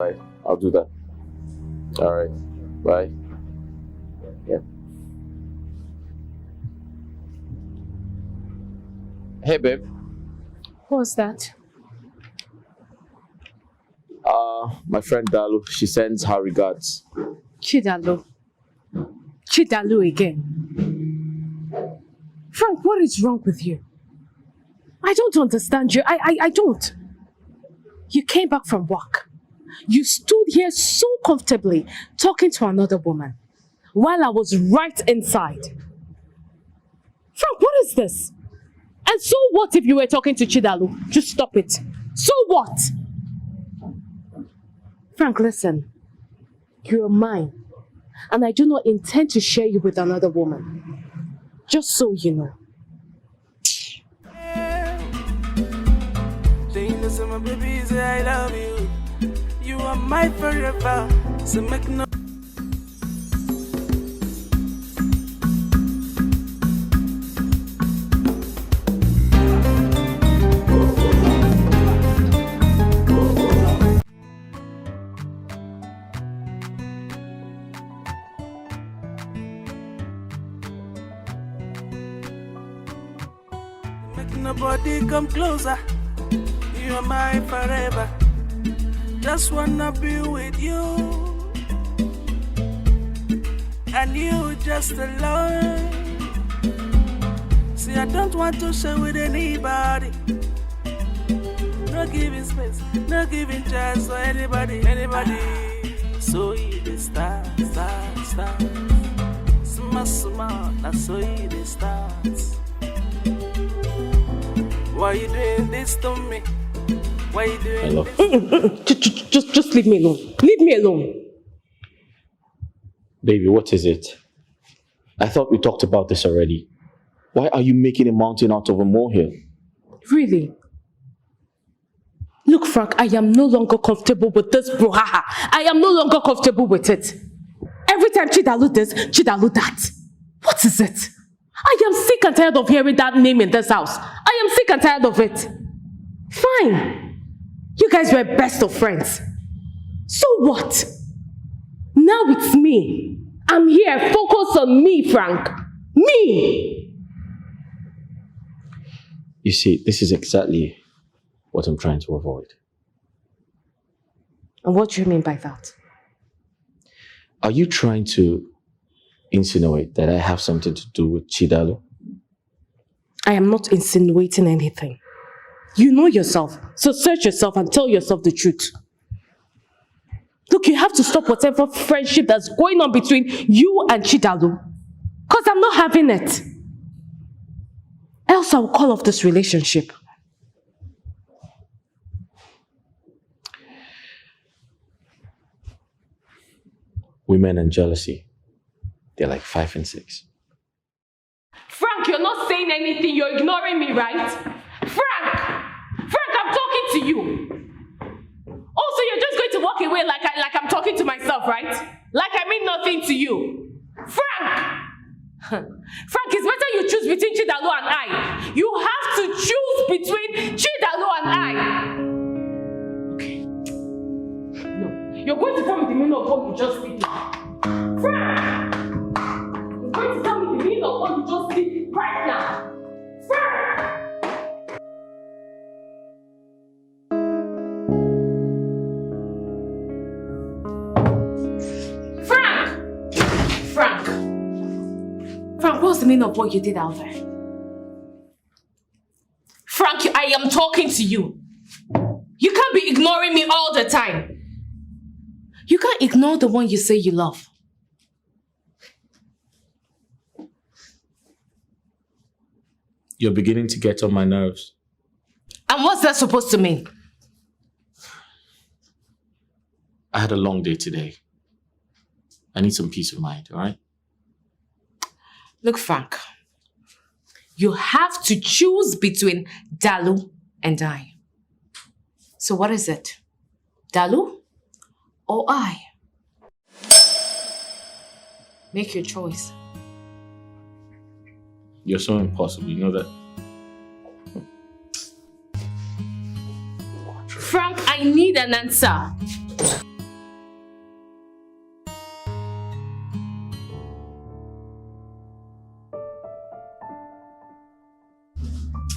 Right, I'll do that. All right, bye. Yeah. Hey, babe. What's that? My friend Dalu, she sends her regards. Chidalu. Chidalu again. Frank, what is wrong with you? I don't understand you. I don't. You came back from work. You stood here so comfortably talking to another woman while I was right inside. Frank, what is this? And so what if you were talking to Chidalu? Just stop it. So what? Frank, listen. You're mine. And I do not intend to share you with another woman. Just so you know. My baby say I love you. You are my forever. So make no. Make nobody come closer. You're mine forever. Just wanna be with you. And you just alone. See, I don't want to share with anybody. No giving space, no giving chance for anybody. So it is starts. Smart, that's so it is starts. Why you doing this to me? Why you doing this? Just leave me alone. Leave me alone. Baby, what is it? I thought we talked about this already. Why are you making a mountain out of a molehill? Really? Look, Frank, I am no longer comfortable with this brouhaha. I am no longer comfortable with it. Every time Chidalu this, Chidalu that. What is it? I am sick and tired of hearing that name in this house. I am sick and tired of it. Fine. You guys were best of friends. So what? Now it's me. I'm here. Focus on me, Frank. Me! You see, this is exactly what I'm trying to avoid. And what do you mean by that? Are you trying to insinuate that I have something to do with Chidalu? I am not insinuating anything. You know yourself, so search yourself and tell yourself the truth. Look, you have to stop whatever friendship that's going on between you and Chidalu. Because I'm not having it. Else I will call off this relationship. Women and jealousy, they're like 5 and 6. Frank, you're not saying anything. You're ignoring me, right? Frank! Frank, I'm talking to you. Also, you're just going to walk away like I'm talking to myself, right? Like I mean nothing to you. Frank! Frank, it's better you choose between Chidalu and I. You have to choose between Chidalu and I. Okay. No, you're going to tell me the meaning of what you just did. Frank! You're going to tell me the meaning of what you just did right now. Frank! Frank, what's the meaning of what you did out there? Frank, I am talking to you. You can't be ignoring me all the time. You can't ignore the one you say you love. You're beginning to get on my nerves. And what's that supposed to mean? I had a long day today. I need some peace of mind, all right? Look, Frank, you have to choose between Dalu and I. So what is it? Dalu or I? Make your choice. You're so impossible, you know that? Frank, I need an answer.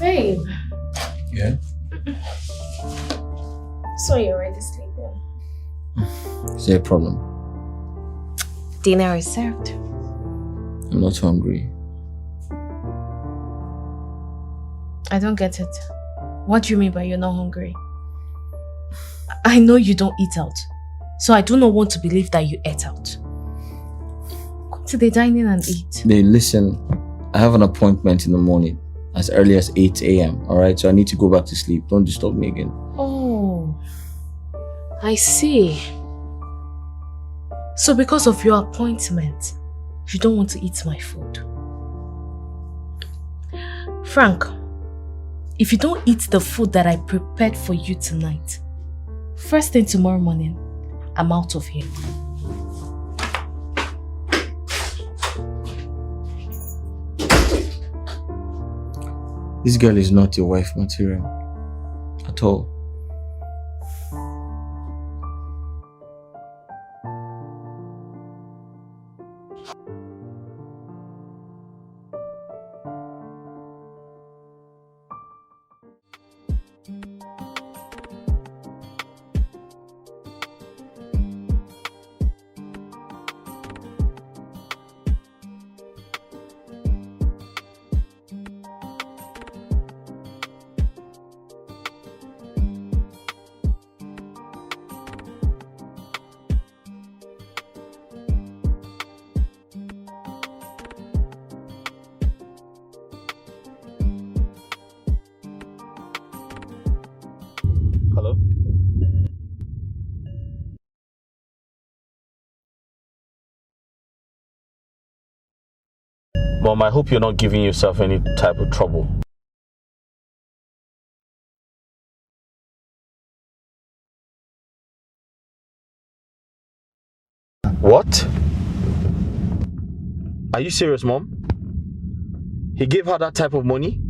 Babe. Yeah? So you're already sleeping? Is there a problem? Dinner is served. I'm not hungry. I don't get it. What do you mean by you're not hungry? I know you don't eat out, so I do not want to believe that you ate out. Come to the dining and eat. Hey, listen, I have an appointment in the morning as early as 8 a.m. Alright, so I need to go back to sleep. Don't disturb me again. Oh, I see. So because of your appointment, you don't want to eat my food. Frank, if you don't eat the food that I prepared for you tonight, first thing tomorrow morning, I'm out of here. This girl is not your wife material at all. Hello? Mom, I hope you're not giving yourself any type of trouble. What? Are you serious, Mom? He gave her that type of money?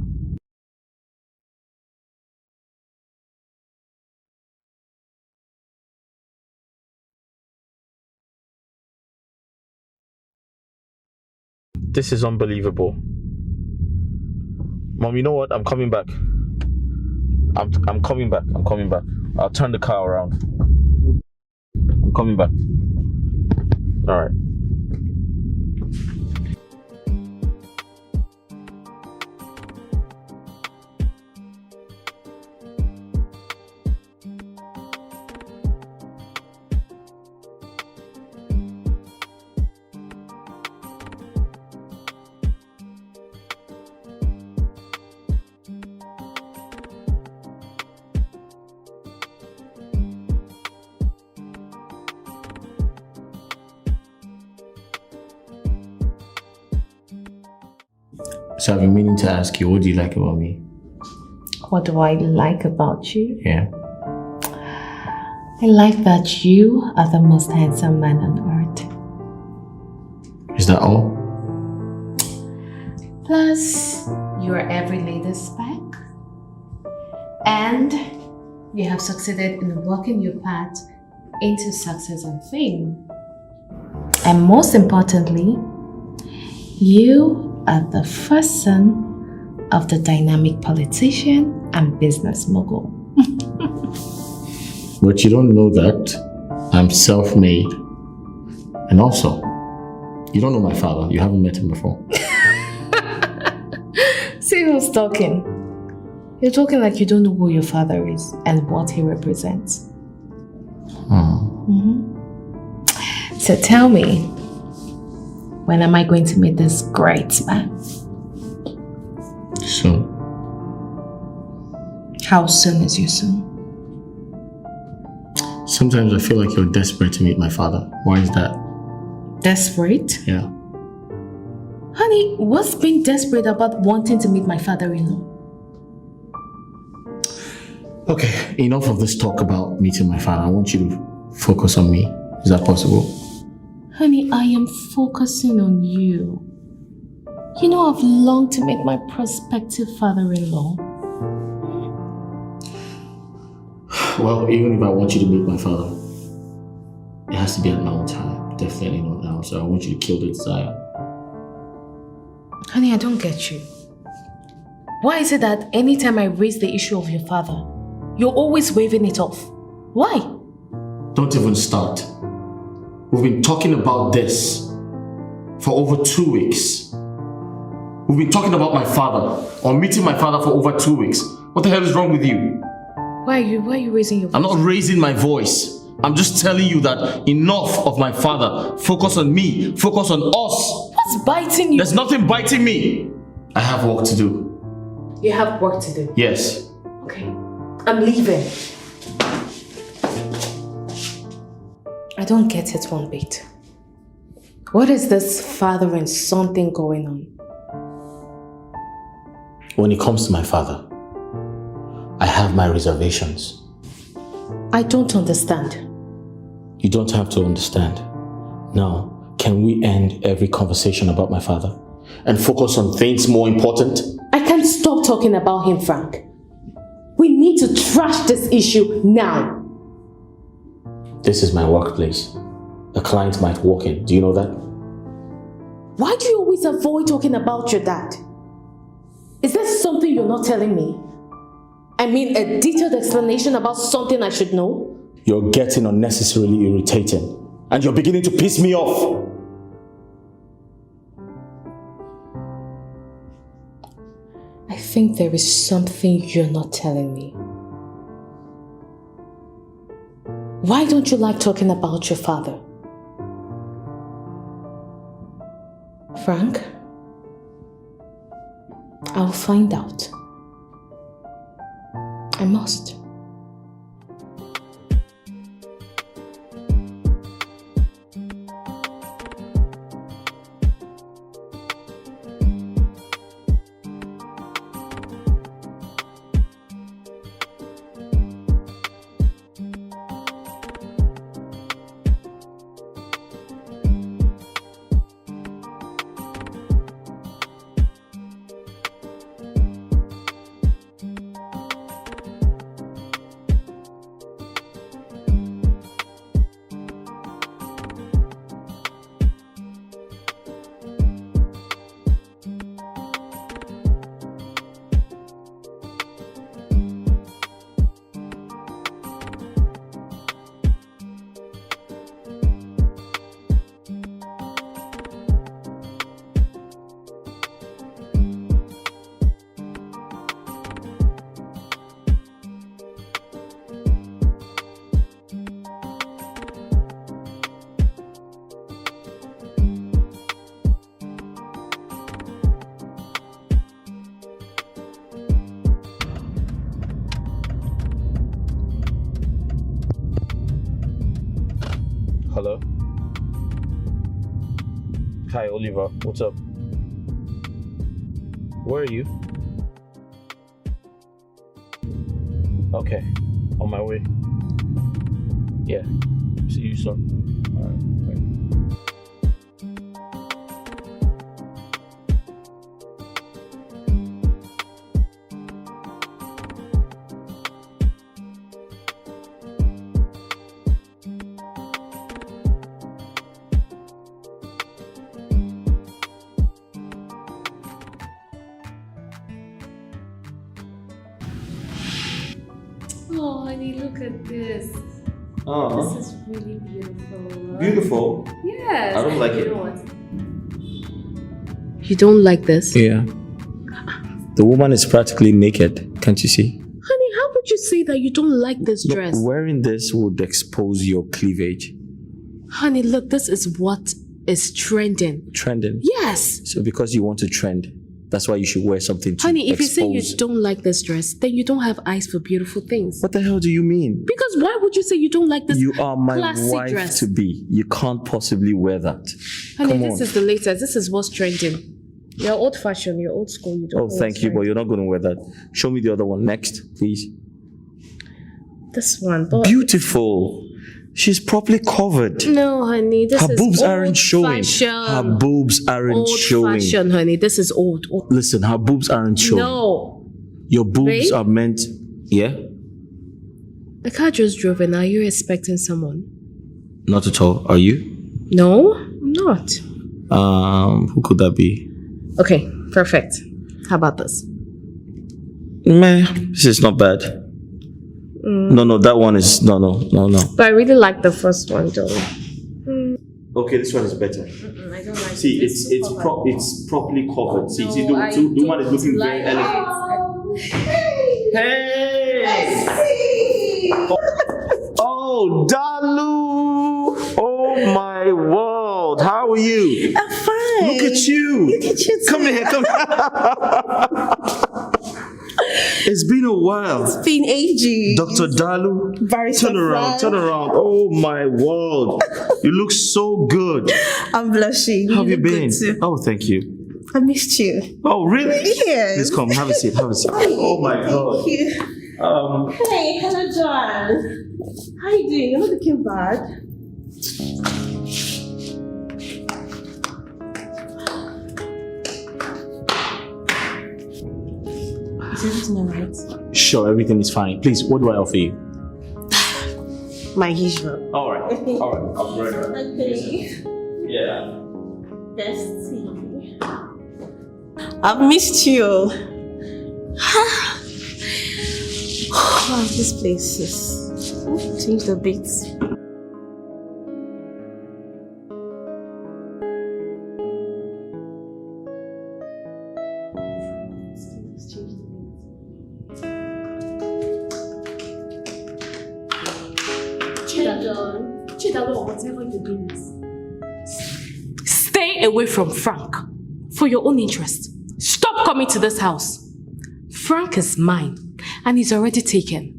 This is unbelievable. Mom, you know what? I'm coming back. I'm coming back. I'm coming back. I'll turn the car around. I'm coming back. All right. So I've been meaning to ask you, what do you like about me? What do I like about you? Yeah. I like that you are the most handsome man on earth. Is that all? Plus, you are every lady's spec. And you have succeeded in walking your path into success and fame. And most importantly, you are the first son of the dynamic politician and business mogul. But you don't know that I'm self-made. And also, you don't know my father. You haven't met him before. See who's talking. You're talking like you don't know who your father is and what he represents. So tell me, when am I going to meet this great man? Soon. How soon is you soon? Sometimes I feel like you're desperate to meet my father. Why is that? Desperate? Yeah. Honey, what's being desperate about wanting to meet my father-in-law? Okay, enough of this talk about meeting my father. I want you to focus on me. Is that possible? Honey, I am focusing on you. You know I've longed to meet my prospective father-in-law. Well, even if I want you to meet my father, it has to be at my own time. Definitely not now. So I want you to kill the desire. Honey, I don't get you. Why is it that anytime I raise the issue of your father, you're always waving it off? Why? Don't even start. We've been talking about this for over 2 weeks. We've been talking about my father, or meeting my father for over 2 weeks. What the hell is wrong with you? Why are you raising your voice? I'm not raising my voice. I'm just telling you that enough of my father. Focus on me. Focus on us. What's biting you? There's nothing biting me. I have work to do. You have work to do? Yes. Okay. I'm leaving. I don't get it one bit. What is this father and son thing going on? When it comes to my father, I have my reservations. I don't understand. You don't have to understand. Now, can we end every conversation about my father and focus on things more important? I can't stop talking about him, Frank. We need to trash this issue now. This is my workplace. A client might walk in. Do you know that? Why do you always avoid talking about your dad? Is there something you're not telling me? I mean, a detailed explanation about something I should know? You're getting unnecessarily irritating, and you're beginning to piss me off. I think there is something you're not telling me. Why don't you like talking about your father? Frank? I'll find out. I must. Hello? Hi, Oliver. What's up? Where are you? Okay. On my way. Yeah. See you soon. Alright. Bye. Oh, honey, look at this. Oh. This is really beautiful. Beautiful? Yes. I don't like You it. know what? You don't like this? Yeah. The woman is practically naked. Can't you see? Honey, how would you say that you don't like this Look, dress? wearing this would expose your cleavage. Honey, look, this is what is trending. Trending. Yes. So because you want to trend, that's why you should wear something to Honey, if expose. you say you don't like this dress, then you don't have eyes for beautiful things. What the hell do you mean? Because why would you say you don't like this You are my classic wife dress? to be. You can't possibly wear that. Honey, Come this on. is the latest. This is what's trending. You're old fashioned, you're old school. You don't Oh, know thank what's you, but trending. you're not going to wear that. Show me the other one next, please. This one. But Beautiful. She's properly covered. no, honey, this Her is boobs old aren't showing. Fashion. Her boobs aren't Old showing. fashion, honey. This is old. Listen, her boobs aren't showing. No. Your boobs Babe? are meant. Yeah? The car just drove in. Are you expecting someone? Not at all. Are you? No, I'm not. Who could that be? Okay, perfect. How about this? Meh, this is not bad. No, that one is no. But I really like the first one, though. Okay, this one is better. I don't like See, it's properly covered. See, the one is looking very elegant. Hey! Oh, Dalu! Oh my world! How are you? I'm fine. Look at you! Look at you. Come here. It's been a while. It's been ages. Dr. Dalu, Barrister turn around. Oh my world. You look so good. I'm blushing. How have you look been? good too. Oh, thank you. I missed you. Oh, really? Yes. Please come, have a seat. Oh my God. Thank you. Hey, hello, Joan. How you doing? You're not looking bad. Is everything alright? Sure, everything is fine. Please, what do I offer you? My usual. All right. I'll be right back. Okay. Yeah. Bestie. I've missed you. Wow, this place is changed a bit. Chidalu, or whatever you're doing. Stay away from Frank. For your own interest. Stop coming to this house. Frank is mine, and he's already taken.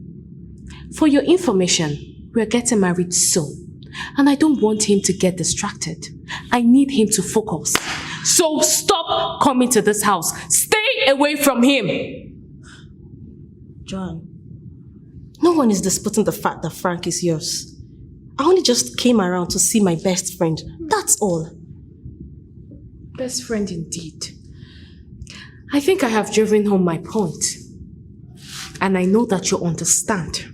For your information, we're getting married soon, and I don't want him to get distracted. I need him to focus. So stop coming to this house. Stay away from him. Joan, no one is disputing the fact that Frank is yours. I only just came around to see my best friend. That's all. Best friend indeed. I think I have driven home my point. And I know that you understand.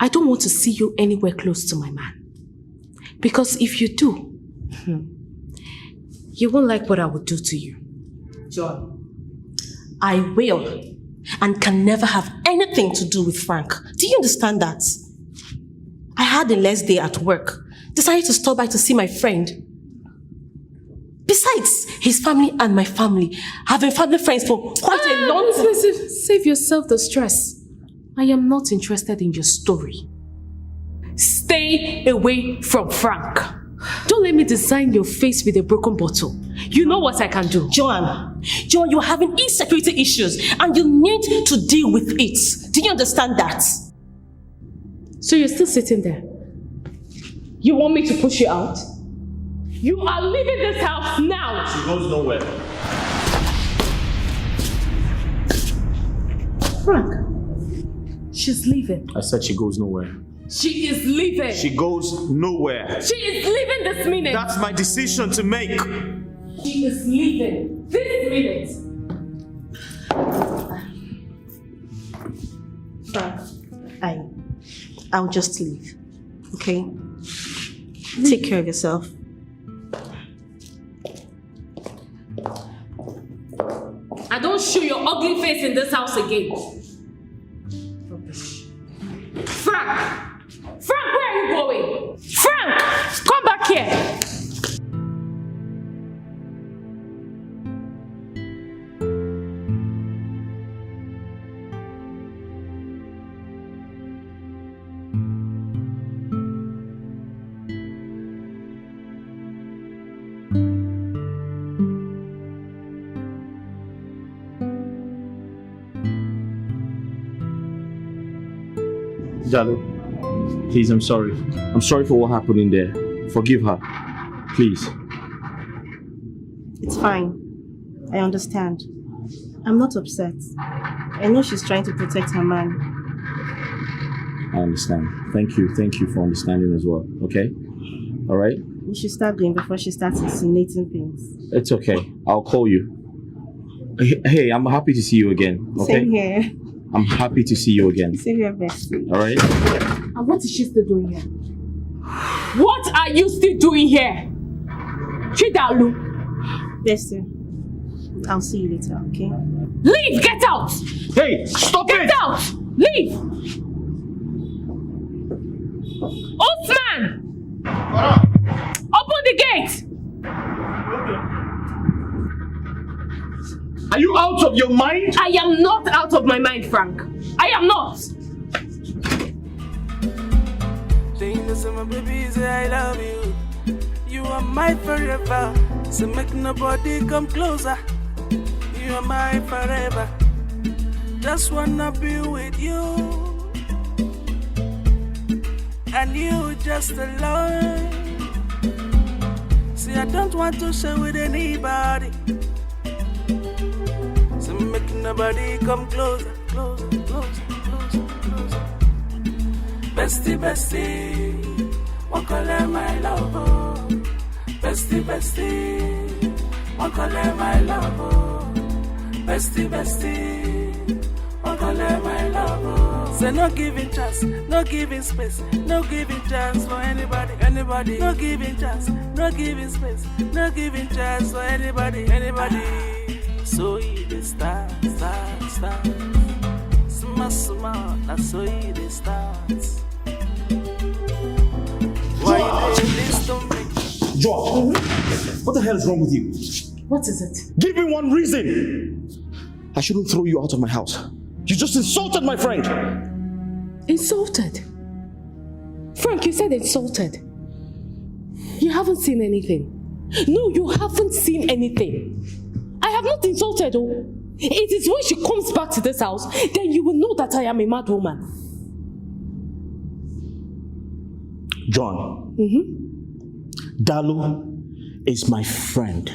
I don't want to see you anywhere close to my man. Because if you do, you won't like what I will do to you. Joan, I will and can never have anything to do with Frank. Do you understand that? I had a less day at work. Decided to stop by to see my friend. Besides, his family and my family have been family friends for quite a long time. Save yourself the stress. I am not interested in your story. Stay away from Frank. Don't let me design your face with a broken bottle. You know what I can do. Joan, you're having insecurity issues and you need to deal with it. Do you understand that? So you're still sitting there? You want me to push you out? You are leaving this house now! She goes nowhere. Frank, she's leaving. I said she goes nowhere. She is leaving. She goes nowhere. She is leaving this minute. That's my decision to make. She is leaving this minute. Frank, I'll just leave. Okay? Take care of yourself. I don't show your ugly face in this house again. Rubbish. Frank! Frank, where are you going? Frank! Come back here! Dalu, please, I'm sorry. I'm sorry for what happened in there. Forgive her. Please. It's fine. I understand. I'm not upset. I know she's trying to protect her man. I understand. Thank you. Thank you for understanding as well. Okay? Alright? You should start going before she starts insinuating things. It's okay. I'll call you. Hey, I'm happy to see you again. Okay? Same here. I'm happy to see you again. Same here, bestie. Alright? And what is she still doing here? What are you still doing here? Chidalu. Bestie, I'll see you later, okay? Leave! Get out! Hey, stop Get it! out! Leave! Osman! Open the gate! Are you out of your mind? I am not out of my mind, Frank. I am not. My baby say I love you. You are my forever. So make nobody come closer. You are my forever. Just wanna be with you. And you just alone. See, I don't want to share with anybody. So make nobody come closer, closer, closer, closer, closer. Bestie, bestie, one call my love. Bestie, bestie, one call my love. Bestie, bestie, one call my love. Say no giving chance, no giving space, no giving chance for anybody, anybody. No giving chance, no giving space, no giving chance for anybody, anybody. So it is start. Small, that's so it is starts. Why you do this to me? Joan, what the hell is wrong with you? What is it? Give me one reason. I shouldn't throw you out of my house. You just insulted my friend. Insulted? Frank, you said insulted. You haven't seen anything. No, you haven't seen anything. I have not insulted her. It is when she comes back to this house, then you will know that I am a mad woman. Joan, Dalu is my friend.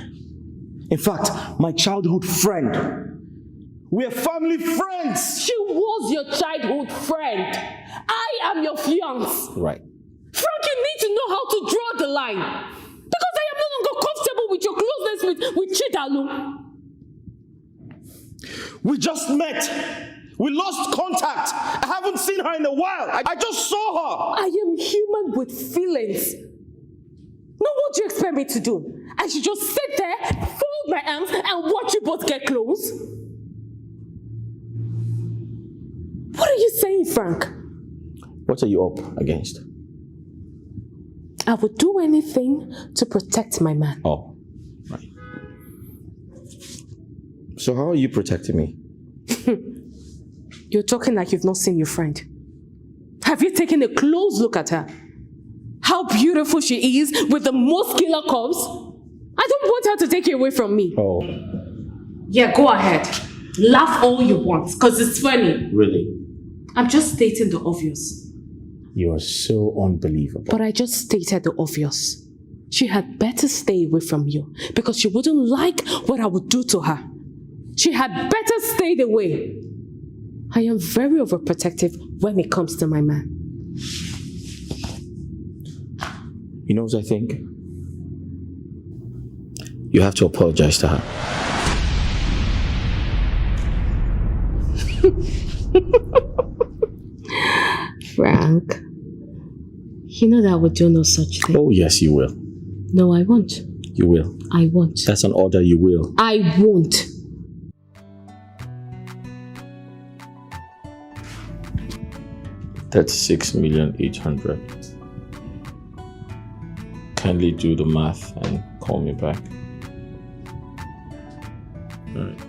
In fact, my childhood friend. We are family friends. She was your childhood friend. I am your fiancé. Right. Frank, you need to know how to draw the line. Because I am no longer comfortable with your closeness with Chidalu. We just met. We lost contact. I haven't seen her in a while. I just saw her. I am human with feelings. Now what do you expect me to do? I should just sit there, fold my arms, and watch you both get close? What are you saying, Frank? What are you up against? I would do anything to protect my man. Oh, right. So how are you protecting me? You're talking like you've not seen your friend. Have you taken a close look at her? How beautiful she is with the muscular curves. I don't want her to take you away from me. Oh. Yeah, go ahead. Laugh all you want, because it's funny. Really? I'm just stating the obvious. You are so unbelievable. But I just stated the obvious. She had better stay away from you, because she wouldn't like what I would do to her. She had better stay away. I am very overprotective when it comes to my man. You know what I think? You have to apologize to her. Frank, you know that I would do no such thing. Oh, yes, you will. No, I won't. You will. I won't. That's an order, you will. I won't. $36,800,000. Kindly do the math and call me back. All right.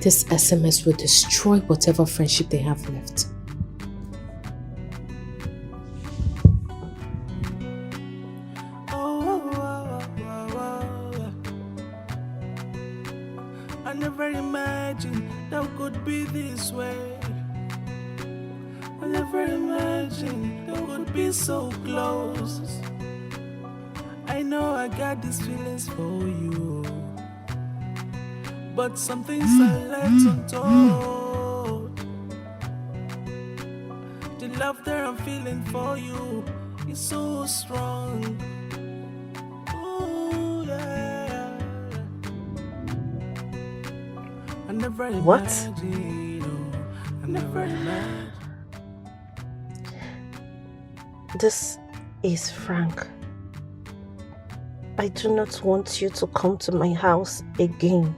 This SMS will destroy whatever friendship they have left. I never imagined that could be this way. I never imagined that could be so close. I know I got these feelings for you, but some things are left untold. The love that I'm feeling for you is so strong. Ooh, yeah. I never imagined, I never imagined. This is Frank. I do not want you to come to my house again.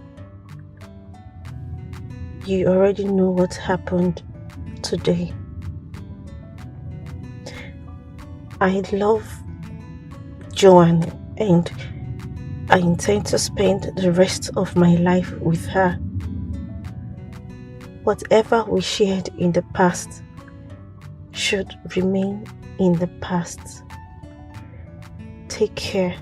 You already know what happened today. I love Joan and I intend to spend the rest of my life with her. Whatever we shared in the past should remain in the past. Take care.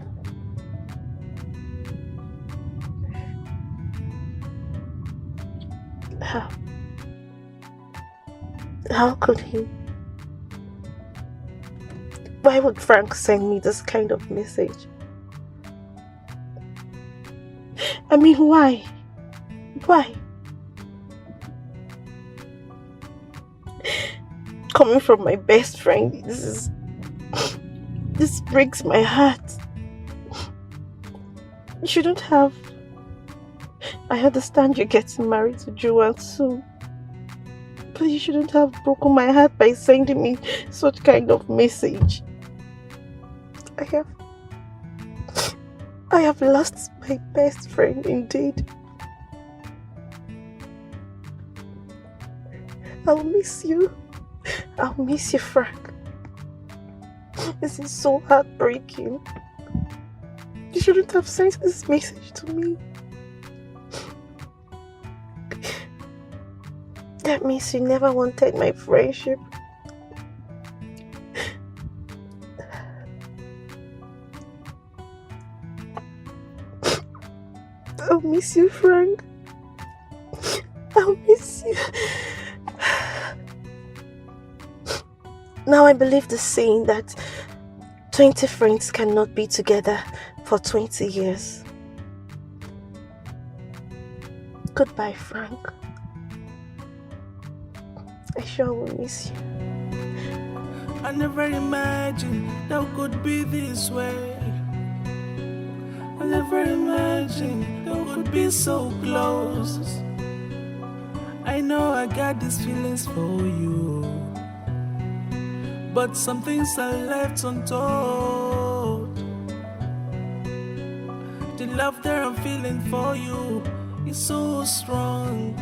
How could he? Why would Frank send me this kind of message? I mean, why? Why? Coming from my best friend, this breaks my heart. You shouldn't have. I understand you're getting married to Joan soon, but you shouldn't have broken my heart by sending me such kind of message. I have lost my best friend indeed. I'll miss you. I'll miss you, Frank. This is so heartbreaking. You shouldn't have sent this message to me. That means you never wanted my friendship. I'll miss you, Frank. I'll miss you. Now I believe the saying that 20 friends cannot be together for 20 years. Goodbye, Frank. I sure will miss you. I never imagined that could be this way. I never imagined that would be so close. I know I got these feelings for you, but some things are left untold. The love that I'm feeling for you is so strong.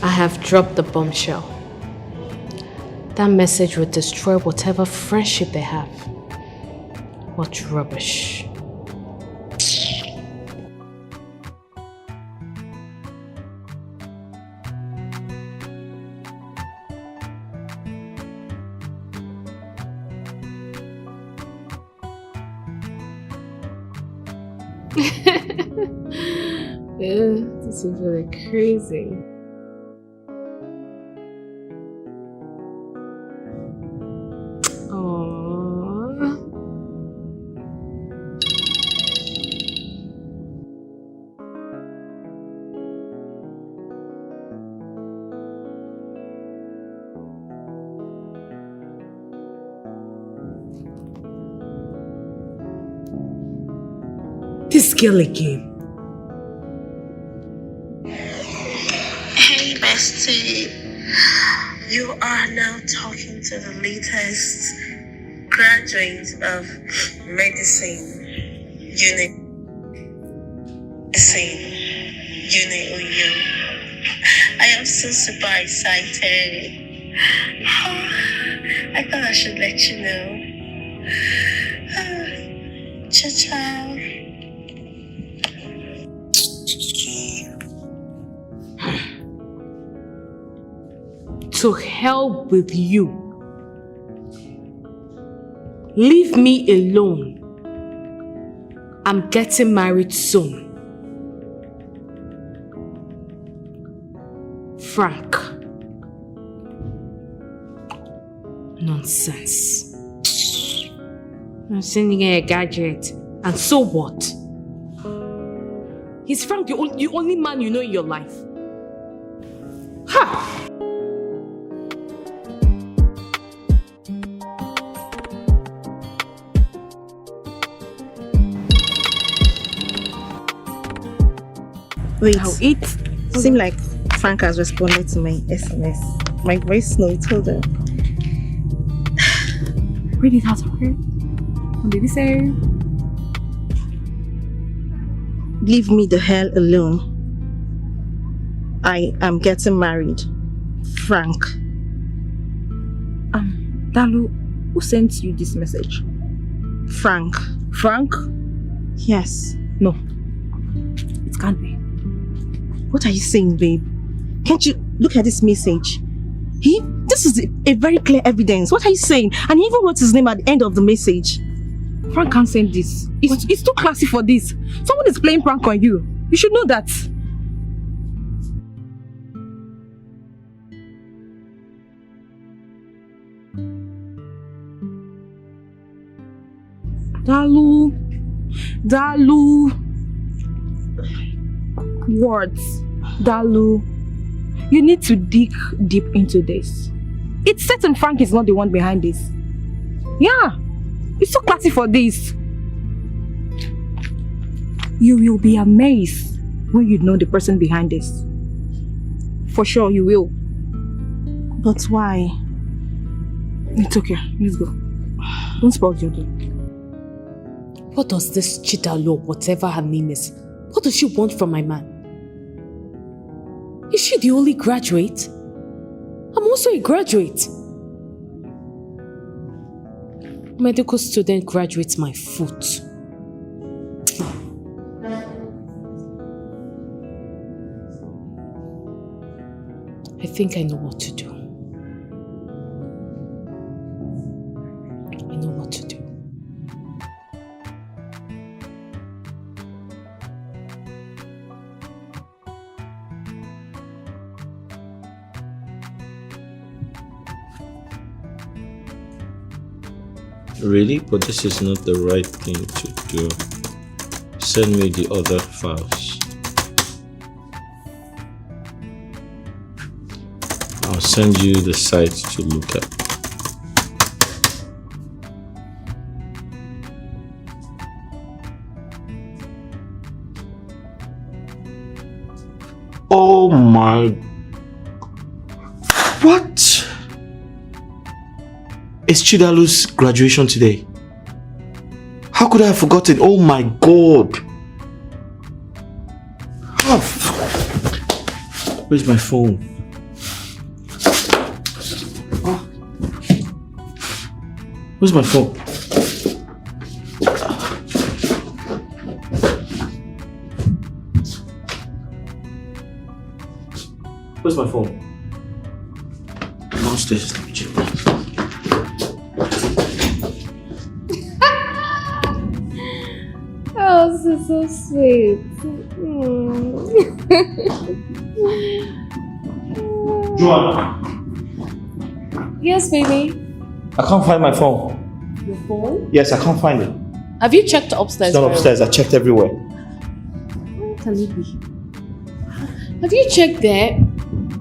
I have dropped the bombshell. That message will destroy whatever friendship they have. What rubbish. This is really crazy. This girl again. Hey, bestie. You are now talking to the latest graduate of medicine unit. I am so super excited. I thought I should let you know. Ciao, ciao. To hell with you. Leave me alone. I'm getting married soon. Frank. Nonsense. I'm sending a gadget. And so what? He's Frank, the only man you know in your life. Ha! Wait, It seemed like Frank has responded to my SMS. My voice note told him. Read it out of her. What did he say? Leave me the hell alone. I am getting married. Frank. Dalu, who sent you this message? Frank. Frank? Yes. No. It can't be. What are you saying, babe? Can't you look at this message? This is a very clear evidence. What are you saying? And he even wrote his name at the end of the message. Frank can't send this. It's too classy for this. Someone is playing prank on you. You should know that. Dalu. Words. Dalu. You need to dig deep into this. It's certain Frank is not the one behind this. Yeah. It's so classy for this. You will be amazed when you know the person behind this. For sure you will. But why? It's okay. Let's go. Don't spoil your day. What does this Chidalu, whatever her name is, what does she want from my man? Is she the only graduate? I'm also a graduate. Medical student graduates my foot. I think I know what to do. I know what to do. Really? But this is not the right thing to do. Send me the other files. I'll send you the site to look at. Oh my... What? It's Chidalu's graduation today. How could I have forgotten? Oh my god. Oh. Where's my phone? Oh. Where's my phone? Where's my phone? Downstairs. Let me check. Oh, this is so sweet. Joan! Yes, baby. I can't find my phone. Your phone? Yes, I can't find it. Have you checked upstairs? It's not upstairs. I checked everywhere. Where can it be? Have you checked there?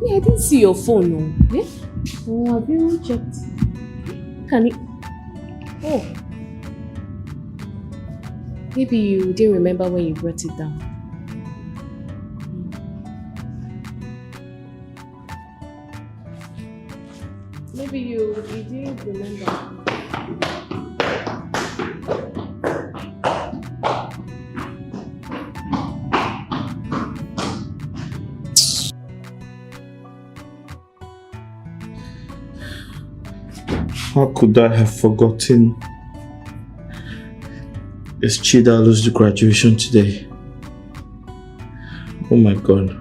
Yeah, I didn't see your phone, no. Yeah? Oh, have you checked? Can it? Oh. Maybe you didn't remember when you brought it down. Maybe you didn't remember. How could I have forgotten? It's Chidalu's graduation today. Oh my god.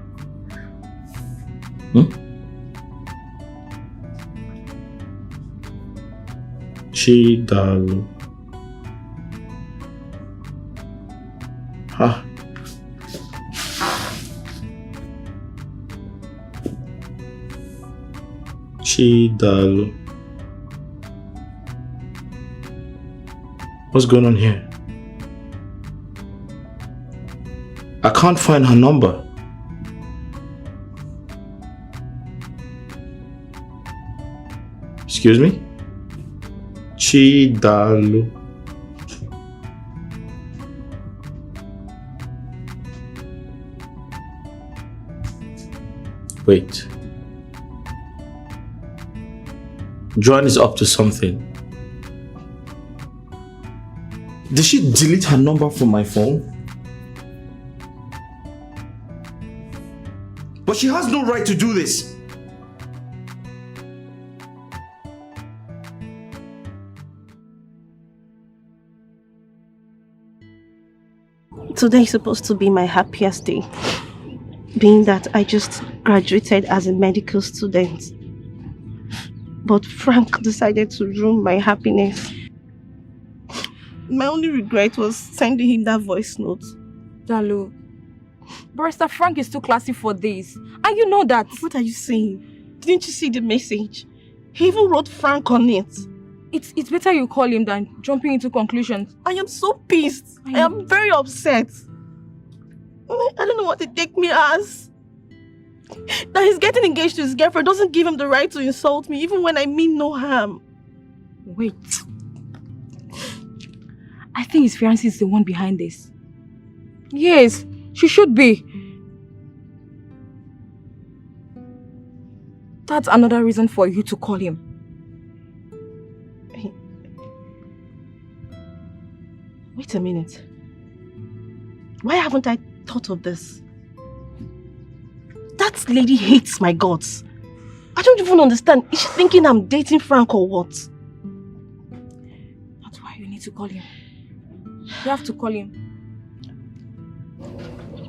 Chidalu. Ah. Chidalu. What's going on here? I can't find her number. Excuse me? Chidalu. Wait. Joan is up to something. Did she delete her number from my phone? But she has no right to do this. Today is supposed to be my happiest day, being that I just graduated as a medical student. But Frank decided to ruin my happiness. My only regret was sending him that voice note. Dalu, Barrister Frank is too classy for this. And you know that. What are you saying? Didn't you see the message? He even wrote Frank on it. It's better you call him than jumping into conclusions. I am so pissed. I am very upset. I don't know what to take me as. That he's getting engaged to his girlfriend doesn't give him the right to insult me, even when I mean no harm. Wait. I think his fiancé is the one behind this. Yes, she should be. That's another reason for you to call him. Wait a minute. Why haven't I thought of this? That lady hates my guts. I don't even understand. Is she thinking I'm dating Frank or what? That's why you need to call him. You have to call him.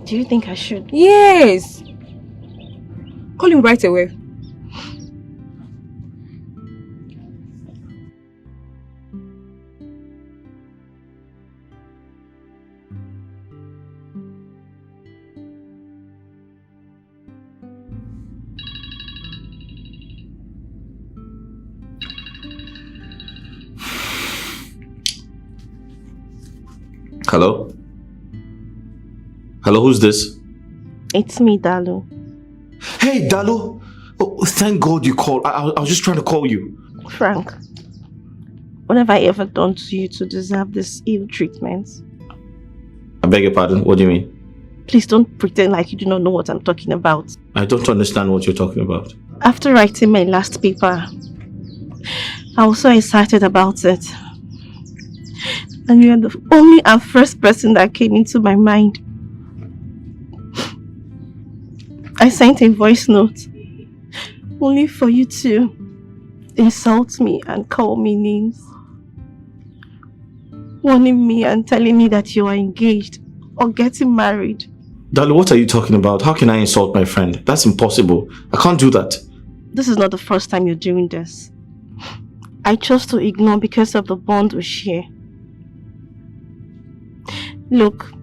Do you think I should? Yes! Call him right away. Hello? Hello, who's this? It's me, Dalu. Hey, Dalu! Oh, thank God you called. I was just trying to call you. Frank, what have I ever done to you to deserve this ill treatment? I beg your pardon, what do you mean? Please don't pretend like you do not know what I'm talking about. I don't understand what you're talking about. After writing my last paper, I was so excited about it. And you are the only and first person that came into my mind. I sent a voice note, only for you to insult me and call me names, warning me and telling me that you are engaged or getting married. Dalu, what are you talking about? How can I insult my friend? That's impossible. I can't do that. This is not the first time you're doing this. I chose to ignore because of the bond we share. Look,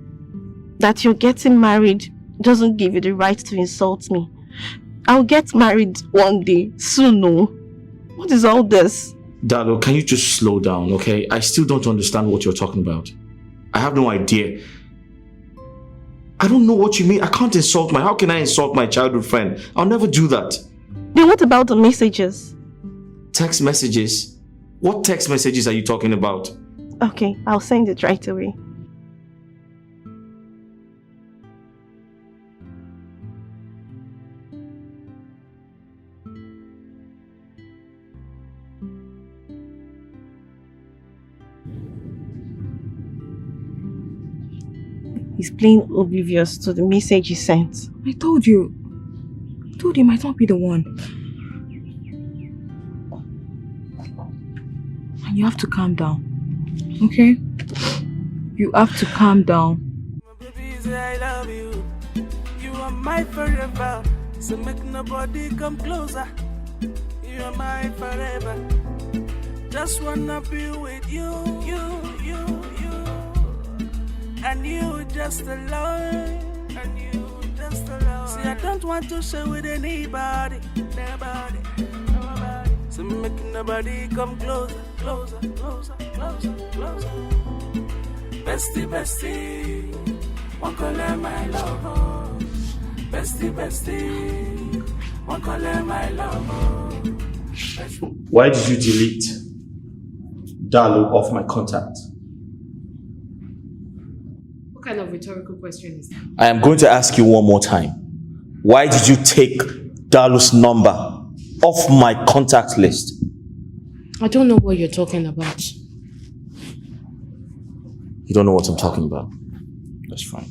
that you're getting married doesn't give you the right to insult me. I'll get married one day, soon, no? What is all this? Dalu, can you just slow down, okay? I still don't understand what you're talking about. I have no idea. I don't know what you mean. I can't insult how can I insult my childhood friend? I'll never do that. Then what about the messages? Text messages? What text messages are you talking about? Okay, I'll send it right away. He's playing oblivious to the message he sent. I told you. I told him I might not be the one. And you have to calm down. Okay? You have to calm down. Baby, say I love you. You are my forever. So make nobody come closer. You are my forever. Just wanna be with you. and you just alone. And you just alone. See, I don't want to share with anybody. Nobody. So make nobody come closer, closer, closer, closer, closer. Bestie, bestie, one call my love. Bestie, bestie, one call my love. Why did you delete Dalu off my contact? What kind of rhetorical question is that? I am going to ask you one more time. Why did you take Dalu's number off my contact list? I don't know what you're talking about. You don't know what I'm talking about. That's fine.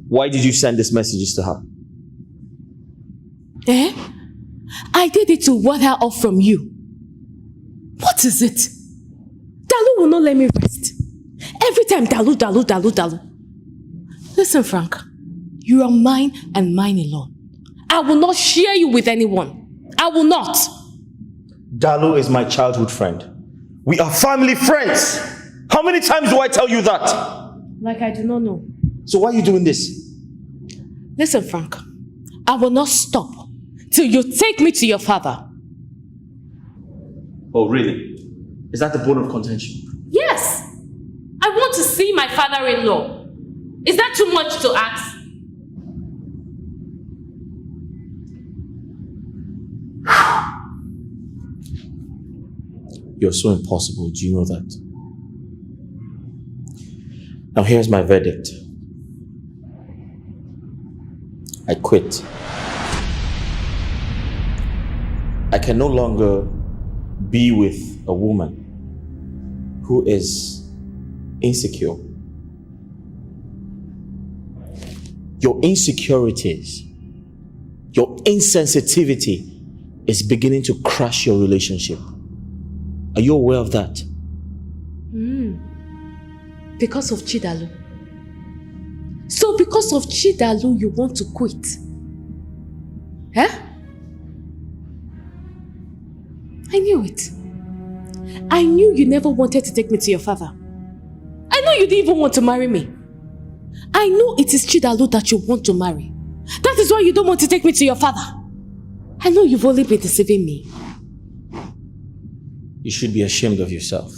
Why did you send these messages to her? Eh? I did it to ward her off from you. What is it? Dalu will not let me rest. Every time Dalu. Listen, Frank. You are mine and mine alone. I will not share you with anyone. I will not. Dalu is my childhood friend. We are family friends. How many times do I tell you that? Like I do not know. So why are you doing this? Listen, Frank. I will not stop till you take me to your father. Oh, really? Is that the bone of contention? Yes. I want to see my father-in-law. Is that too much to ask? You're so impossible. Do you know that? Now here's my verdict. I quit. I can no longer be with a woman who is insecure. Your insecurities, your insensitivity is beginning to crush your relationship. Are you aware of that? Because of Chidalu. So because of Chidalu, you want to quit? Huh? I knew it. I knew you never wanted to take me to your father. I know you didn't even want to marry me. I know it is Chidalu that you want to marry. That is why you don't want to take me to your father. I know you've only been deceiving me. You should be ashamed of yourself.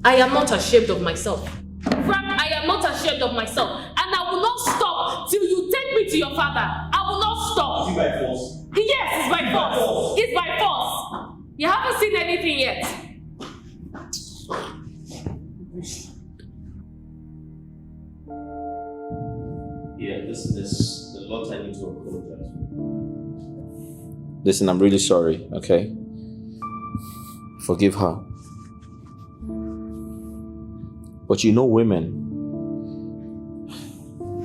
I am not ashamed of myself. Frank, I am not ashamed of myself. And I will not stop till you take me to your father. I will not stop. Is it by force? Yes, it's by force. It's by force. You haven't seen anything yet. Yeah, there's a lot I need to apologize for. Listen, I'm really sorry, okay? Forgive her. But you know women.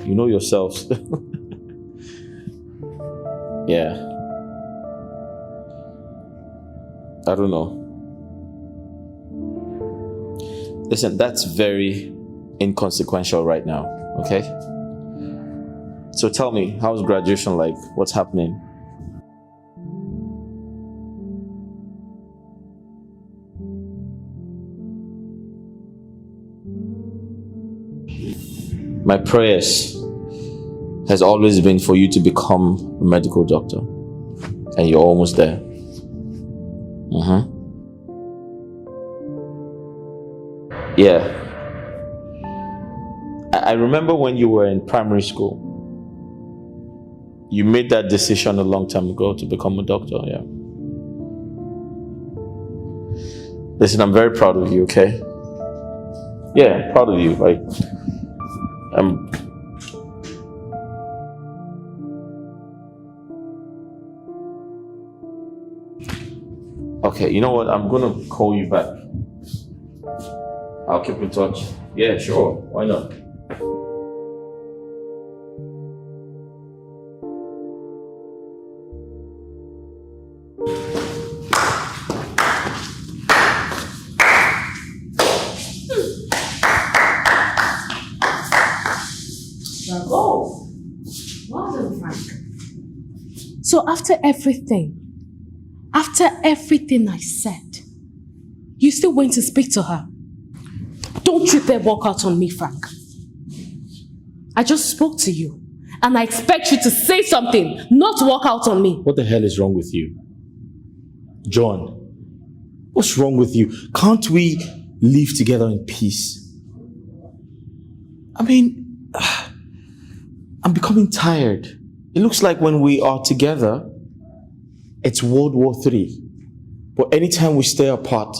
You know yourselves. Yeah. I don't know. Listen, that's very inconsequential right now, okay? So tell me, how's graduation like? What's happening? My prayers has always been for you to become a medical doctor. And you're almost there. Yeah. I remember when you were in primary school. You made that decision a long time ago to become a doctor, yeah. Listen, I'm very proud of you, okay? Yeah, proud of you. Like, okay, you know what? I'm gonna call you back. I'll keep in touch. Yeah, sure. Why not? So after everything I said, You still went to speak to her. Don't you dare walk out on me, Frank. I just spoke to you. And I expect you to say something, not walk out on me. What the hell is wrong with you? Joan, what's wrong with you? Can't we live together in peace? I mean, I'm becoming tired. It looks like when we are together, it's World War III. But anytime we stay apart,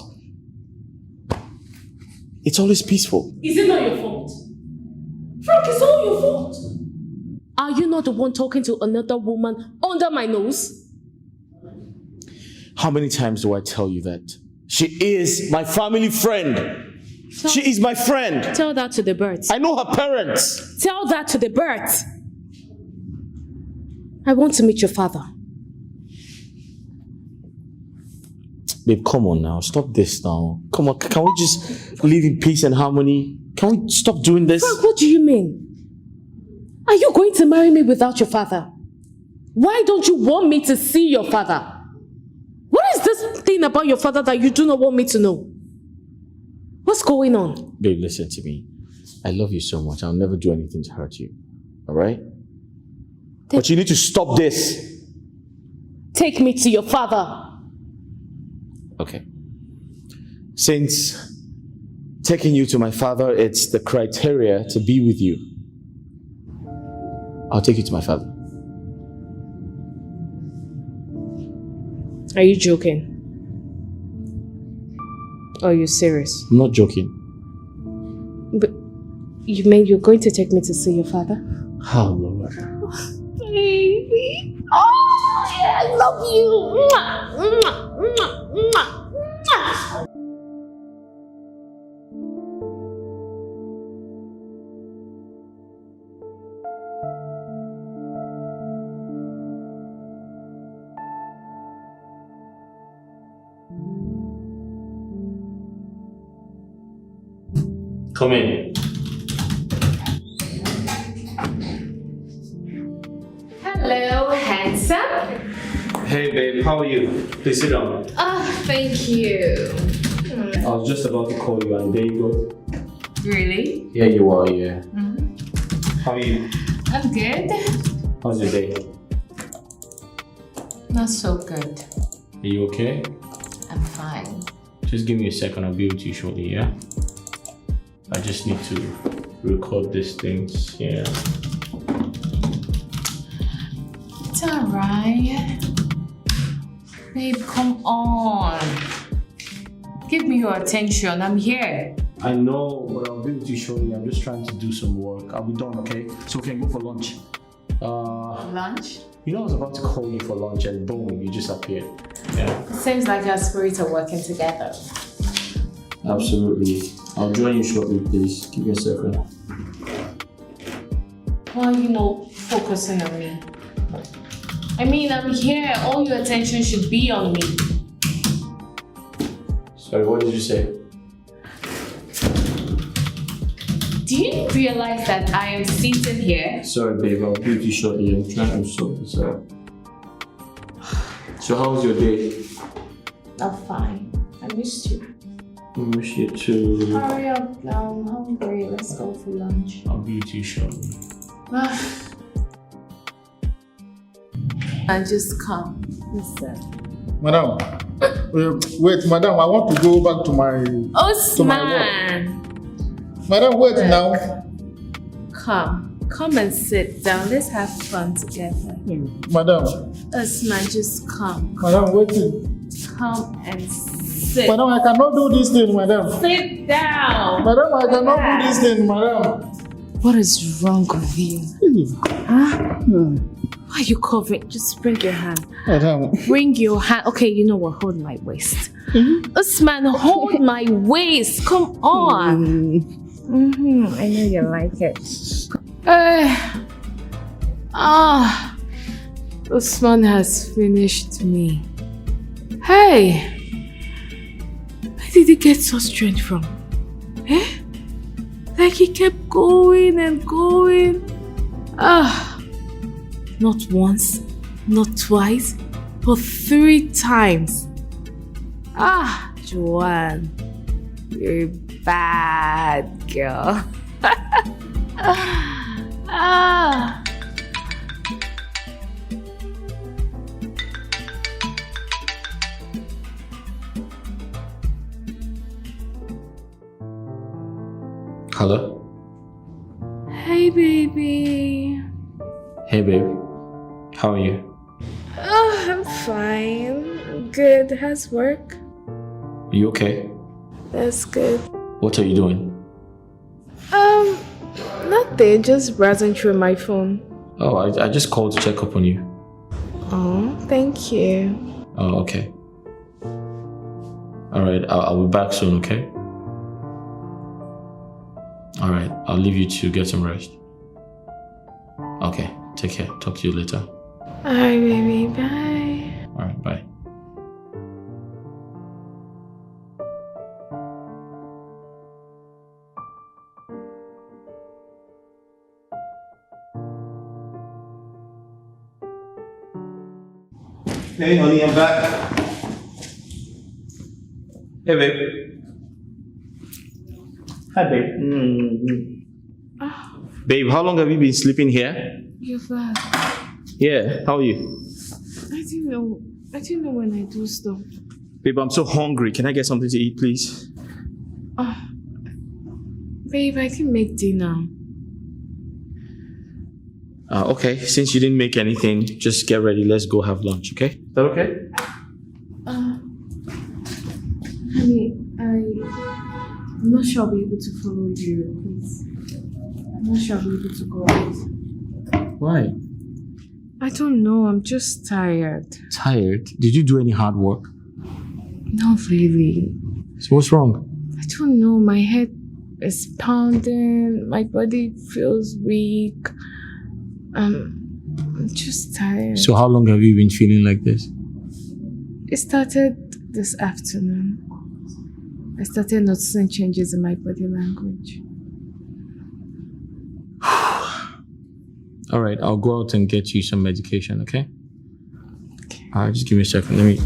it's always peaceful. Is it not your fault? Frank, it's all your fault. Are you not the one talking to another woman under my nose? How many times do I tell you that? She is my family friend. She is my friend. Tell that to the birds. I know her parents. Tell that to the birds. I want to meet your father. Babe, come on now. Stop this now. Come on. Can we just live in peace and harmony? Can we stop doing this? Frank, what do you mean? Are you going to marry me without your father? Why don't you want me to see your father? What is this thing about your father that you do not want me to know? What's going on? Babe, listen to me. I love you so much. I'll never do anything to hurt you. Alright? But you need to stop this. Take me to your father. Okay. Since taking you to my father, it's the criteria to be with you, I'll take you to my father. Are you joking? Or are you serious? I'm not joking. But you mean you're going to take me to see your father? Oh, Lord. Baby. Oh, yeah, I love you. Mwah, mwah, mwah, mwah, mwah. Come in. Hello, handsome. Hey, babe, how are you? Please sit down. Oh, thank you. I was just about to call you, and there you go. Really? Yeah, you are, yeah. How are you? I'm good. How's your day? Not so good. Are you okay? I'm fine. Just give me a second, I'll be with you shortly, yeah? I just need to record these things, yeah. It's alright. Babe, come on. Give me your attention. I'm here. I know, but I'll be with you shortly. I'm just trying to do some work. I'll be done, okay? So we can go for lunch. Lunch? You know I was about to call you for lunch and boom, you just appeared. Yeah. It seems like our spirits are working together. Absolutely. I'll join you shortly, please. Give me a second. Why are you not focusing on me? I mean, I'm here. All your attention should be on me. Sorry, what did you say? Do you realize that I am seated here? Sorry, babe, I'll be with you shortly. I'm trying to sort this out. So, how was your day? I'm fine. I missed you. I miss you too. Hurry up, I'm hungry. Let's go for lunch. I'll be with you shortly. And just come. Listen. Madam, wait, madam, I want to go back to my Osman! Madam, wait now. Come and sit down. Let's have fun together. Madam, Osman, just come. madam, wait. Come and sit. Madam, I cannot do this thing, madam. Sit down. Madam, I cannot do this thing, madam. What is wrong with you? Huh? Why are you covering? Just bring your hand. Madam. Bring your hand. Okay, you know what? Hold my waist. Usman, hold my waist. Come on. I know you like it. Usman has finished me. Hey, where did he get such strength from? Eh? Like he kept going and going. Not once, not twice, but 3 times. Joan, you're a bad girl. Ah. Hello? Hey, baby. Hey, babe. How are you? Oh, I'm fine. I'm good. How's work? Are you okay? That's good. What are you doing? Nothing. Just browsing through my phone. Oh, I just called to check up on you. Oh, thank you. Oh, okay. Alright, I'll be back soon, okay? Alright, I'll leave you to get some rest. Okay, take care. Talk to you later. Alright, baby. Bye. Alright, bye. Hey, honey, I'm back. Hey, babe. Hi, babe. Babe, how long have you been sleeping here? You're fine. Yeah, how are you? I didn't know when I do stuff. Babe, I'm so hungry. Can I get something to eat, please? Babe, I can make dinner. Okay, since you didn't make anything, just get ready. Let's go have lunch, okay? Is that okay? Honey, I'm not sure I'll be able to follow you, please. I'm not sure I'll be able to go out. Why? I don't know, I'm just tired. Tired? Did you do any hard work? Not really. So what's wrong? I don't know, my head is pounding, my body feels weak. I'm just tired. So how long have you been feeling like this? It started this afternoon. I started noticing changes in my body language. Alright, I'll go out and get you some medication, okay? Alright, just give me a second. Let me...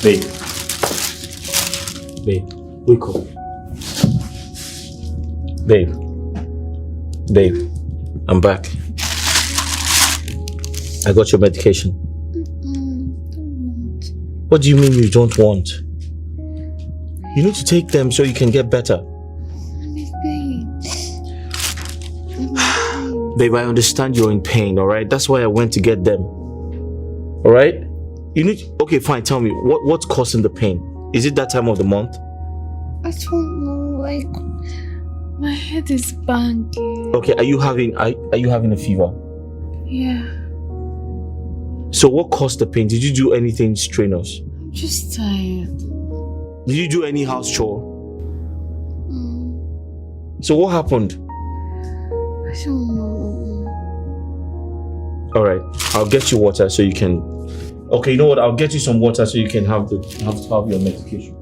Babe. Babe, wake up. Babe. Babe, I'm back. I got your medication. What do you mean you don't want? You need to take them so you can get better. Babe, I understand you're in pain, alright? That's why I went to get them. Alright? You need... Okay, fine, tell me. What's causing the pain? Is it that time of the month? I don't know, like... My head is banging. Okay, are you having a fever? Yeah. So what caused the pain? Did you do anything strenuous? I'm just tired. Did you do any house chore? So what happened? I don't know. Alright, I'll get you water so you can... Okay, you know what? I'll get you some water so you can have your medication.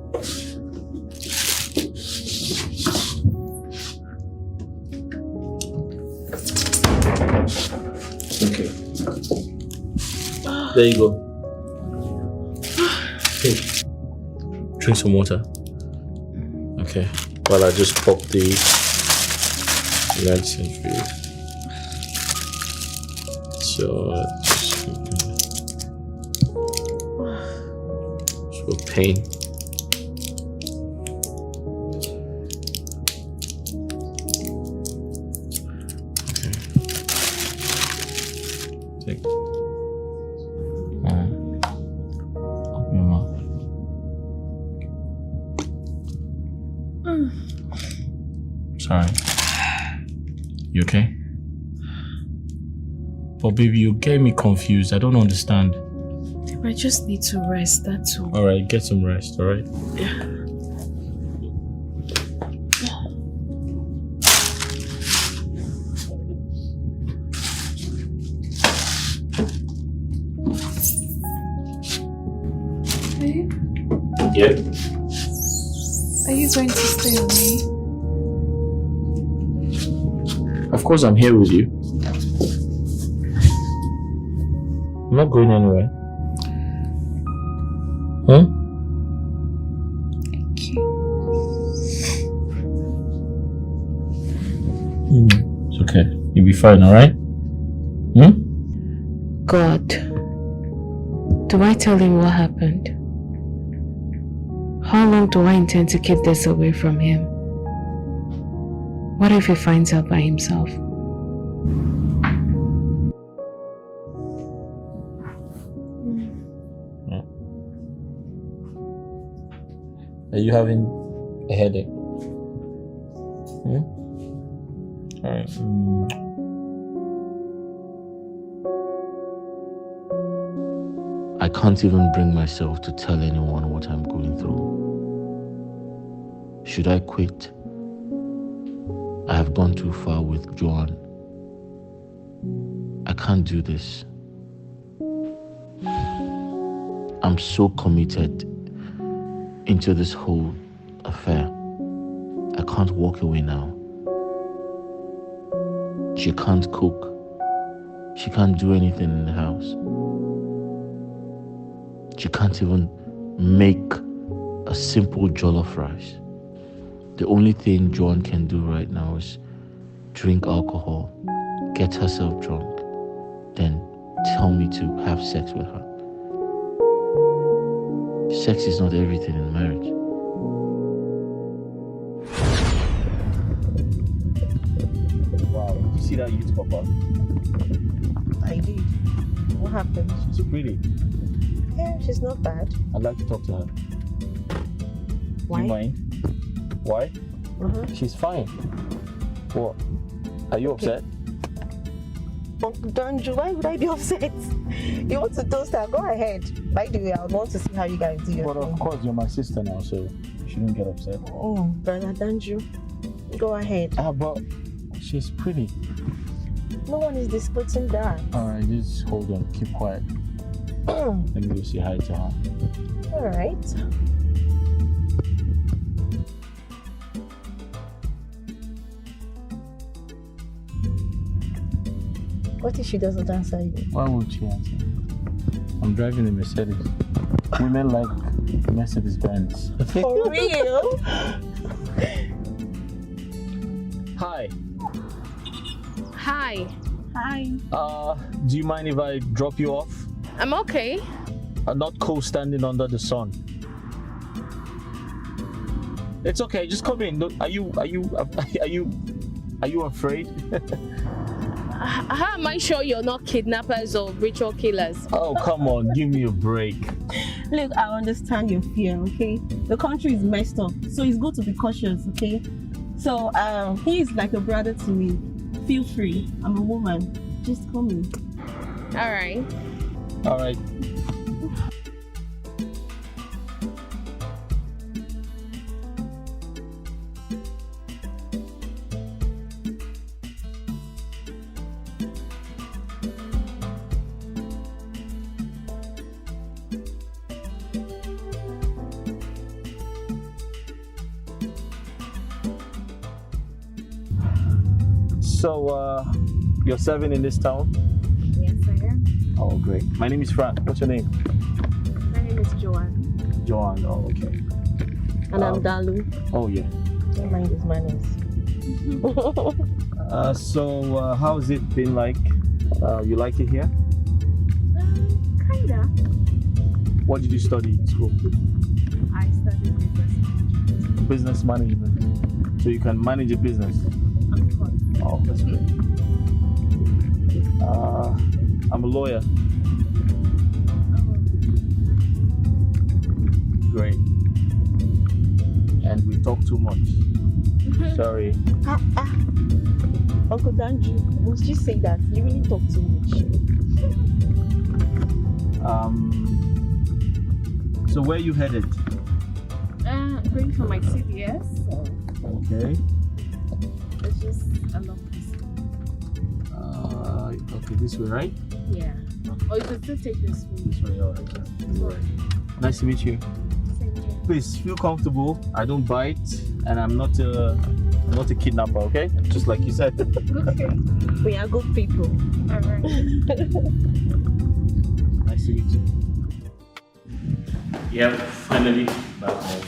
Okay. There you go. Hey, drink some water. Okay. While I just pop the medicine for you. So pain. Okay. Take. Open your mouth. Sorry. You okay? But baby, you get me confused. I don't understand. I just need to rest, that's all. Alright, get some rest, alright? Babe, Yeah? are you going to stay with me? Of course I'm here with you. I'm not going anywhere. Huh? Thank you. It's okay. You'll be fine, alright? God, do I tell him what happened? How long do I intend to keep this away from him? What if he finds out by himself? Are you having a headache? Alright. I can't even bring myself to tell anyone what I'm going through. Should I quit? I have gone too far with Joan. I can't do this. I'm so committed into this whole affair. I can't walk away now. She can't cook. She can't do anything in the house. She can't even make a simple jollof rice. The only thing Joan can do right now is drink alcohol, get herself drunk, then tell me to have sex with her. Sex is not everything in marriage. Wow, did you see that youth pop up? I did. What happened? She's pretty. Yeah, she's not bad. I'd like to talk to her. Why? Do you mind? Why? She's fine. What? Are you upset? Oh, don't you? Why would I be upset? You want to toast her? Go ahead. By the way, I would want to see how you guys do your But thing. of course, you're my sister now, so you shouldn't get upset. Oh, brother Danju, go ahead. But she's pretty. No one is disputing that. Alright, just hold on. Keep quiet. Let me go say hi to her. All right. What if she doesn't answer you? Why won't she answer? I'm driving a Mercedes. Women like Mercedes Benz. For real? Hi. Hi. Hi. Do you mind if I drop you off? I'm okay. I'm not cold standing under the sun. It's okay. Just come in. Are you afraid? How am I sure you're not kidnappers or ritual killers? Oh, come on. Give me a break. Look, I understand your fear, okay? The country is messed up, so it's good to be cautious, okay? So, he is like a brother to me. Feel free. I'm a woman. Just call me. All right. All right. So, you're serving in this town? Yes, I am. Oh, great. My name is Frank. What's your name? My name is Joan. Joan. Oh, okay. And I'm Dalu. Oh, yeah. Don't mind his manners. So, how's it been like? You like it here? Kinda. What did you study in school? I studied business management. Business management. So you can manage a business? Of course. Oh, that's great. I'm a lawyer. Great. And we talk too much. Sorry. Uncle Danju, must you say that? You really talk too much. So where you headed? Going for my CBS. So Okay. it's just a long distance. Okay, this way, right? Yeah. Or you could still take this way. This way, alright. Nice to meet you. Same here. Please feel comfortable. I don't bite, and I'm not a kidnapper. Okay? Just like you said. Okay. We are good people. Alright. Nice to meet you. Yeah, finally back home.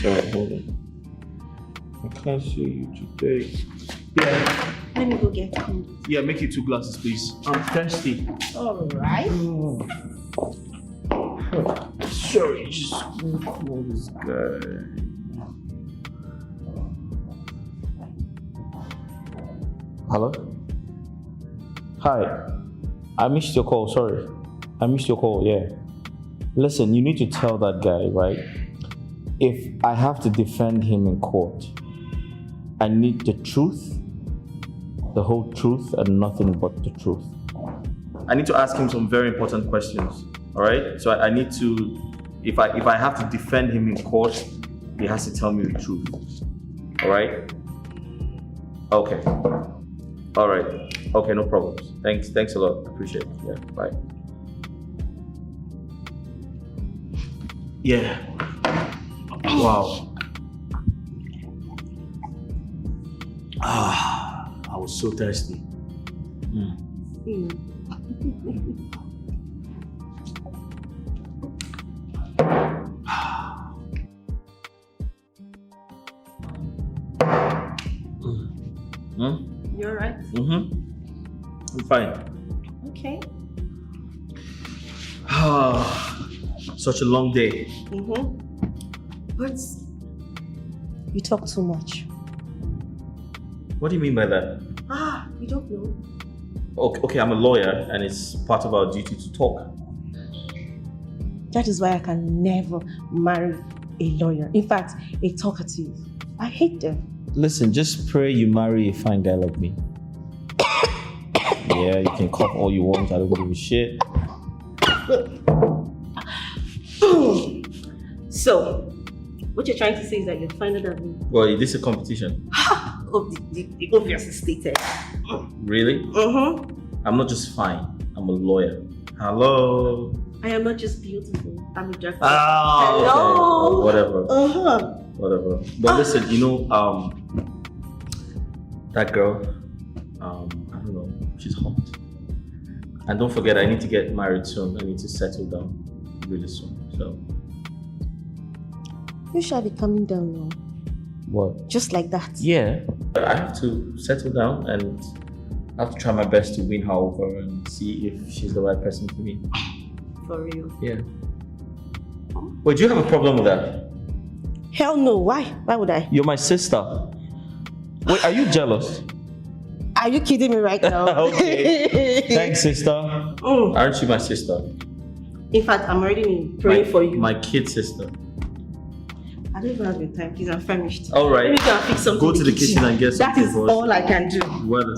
Sorry, hold on. I can't see you today. Yeah. Let me go get food. Yeah, make it 2 glasses, please. I'm thirsty. Alright. Sorry, just call this guy. Hello? Hi. I missed your call, sorry. I missed your call, yeah. Listen, you need to tell that guy, right? If I have to defend him in court, I need the truth, the whole truth, and nothing but the truth. I need to ask him some very important questions, all right? So I need to, if I have to defend him in court, he has to tell me the truth, all right? Okay. All right. Okay, no problems. Thanks a lot. Appreciate it. Yeah, bye. Yeah. Wow. I was so thirsty. You're right. I'm fine. Okay. Such a long day. But you talk too much. What do you mean by that? You don't know. Okay, I'm a lawyer and it's part of our duty to talk. That is why I can never marry a lawyer. In fact, a talkative. I hate them. Listen, just pray you marry a fine guy like me. Yeah, you can cough all you want, I don't give a shit. So, what you're trying to say is that you're finer than me? Well, this is a competition. The obvious is stated. Really? I'm not just fine, I'm a lawyer. Hello? I am not just beautiful, I'm a doctor. Hello? Okay. Whatever. Whatever. But listen, you know, that girl, I don't know, she's hot. And don't forget, I need to get married soon. I need to settle down really soon. So. You shall be coming down now. What? Just like that. Yeah. I have to settle down and I have to try my best to win her over and see if she's the right person for me. For real? Yeah. Wait, do you have a problem with that? Hell no. Why? Why would I? You're my sister. Wait, are you jealous? Are you kidding me right now? Okay. Thanks, sister. Aren't you my sister? In fact, I'm already praying for you. My kid sister. I don't even have the time, please. I'm famished. All right. Let me go and fix something. Go to the kitchen and get something. That is all I can do. Well,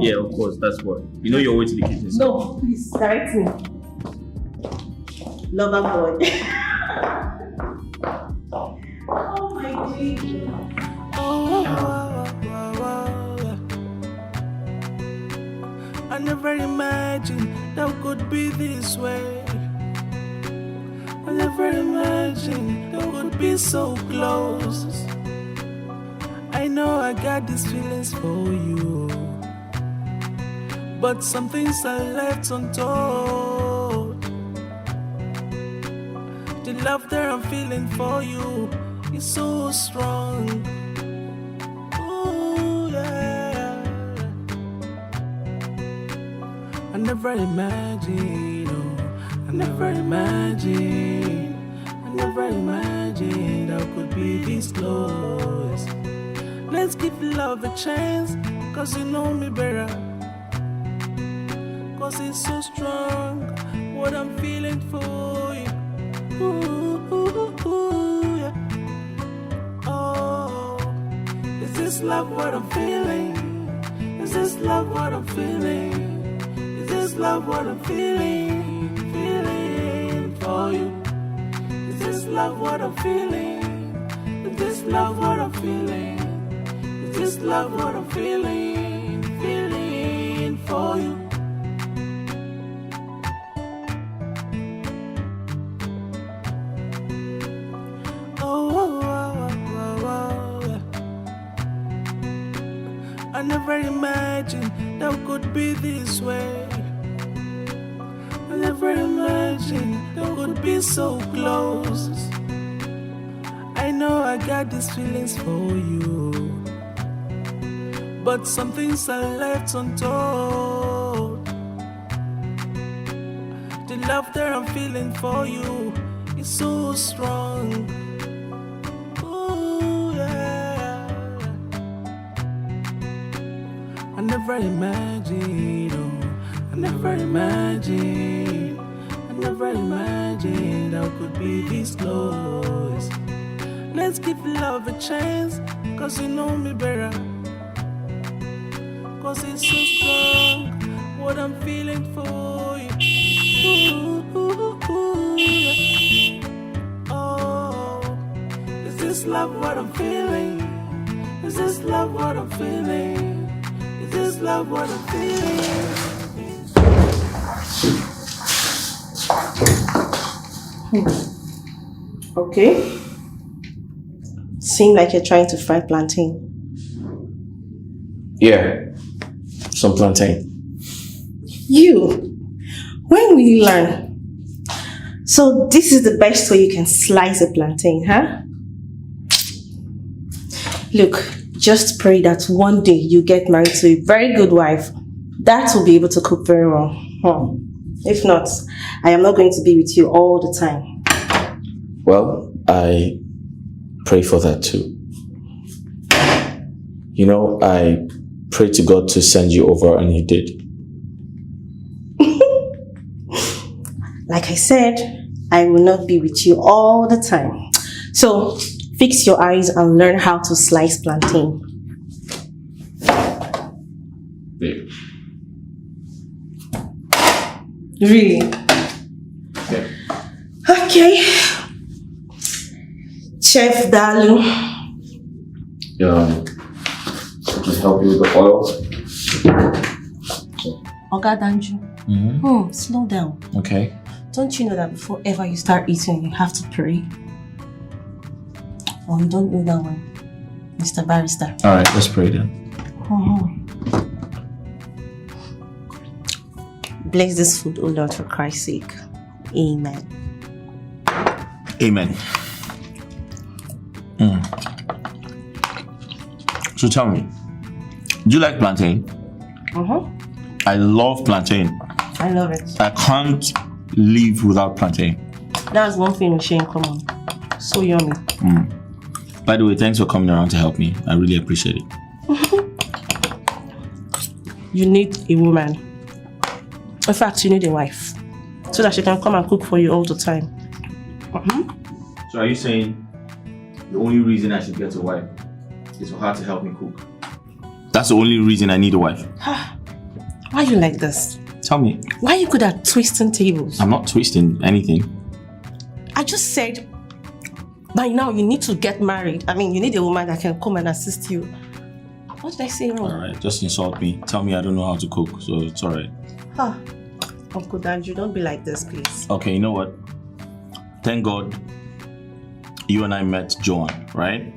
yeah, of course. That's what. You know your way to the kitchen. So. No, please, direct me. Lover boy. Oh my Jesus. I never imagined that we could be this way. I never imagined that we could be so close. I know I got these feelings for you, but some things are left untold. The love that I'm feeling for you is so strong. Ooh, yeah. I never imagined, I never imagined I could be this close. Let's give love a chance, cause you know me better. 'cause it's so strong. What I'm feeling for you. Ooh, yeah. Oh, is this love what I'm feeling? Is this love what I'm feeling? Is this love what I'm feeling? Feeling for you. Is this love what I'm feeling? Is this love what I'm feeling? Is this love what I'm feeling? Feeling for you. I never imagined that could be this way. I never imagined that could be so close. I know I got these feelings for you, but some things are left untold. The love that I'm feeling for you is so strong. Ooh, yeah. I never imagined, I never imagined I could be this close. Let's give love a chance, 'cause you know me better. 'Cause it's so strong, what I'm feeling for you. Ooh, yeah. Oh, is this love what I'm feeling? Is this love what I'm feeling? Is this love what I'm feeling? Okay. Seem like you're trying to fry plantain. Yeah, some plantain. You, when will you learn? So this is the best way you can slice a plantain, huh? Look, just pray that one day you get married to a very good wife that will be able to cook very well. If not, I am not going to be with you all the time. Well, I pray for that too. You know, I prayed to God to send you over and He did. Like I said, I will not be with you all the time. So, fix your eyes and learn how to slice plantain. There. Really? Yeah. Okay. Chef Dalu. Just help you with the oil. Oga Danju. Slow down. Okay. Don't you know that before ever you start eating, you have to pray? Or you don't know that one, Mr. Barrister? All right, let's pray then. Bless this food, O Lord, for Christ's sake. Amen. Amen. So tell me, do you like plantain? I love plantain. I love it. I can't live without plantain. That's one thing we share in common. So yummy. By the way, thanks for coming around to help me. I really appreciate it. You need a woman. In fact, you need a wife. So that she can come and cook for you all the time. So are you saying the only reason I should get a wife is for her to help me cook? That's the only reason I need a wife. Why are you like this? Tell me. Why are you good at twisting tables? I'm not twisting anything. I just said, by now you need to get married. I mean, you need a woman that can come and assist you. What did I say wrong? Alright, just insult me. Tell me I don't know how to cook, so it's alright. Uncle Danju, don't be like this, please. Okay, you know what? Thank God you and I met Joan, right?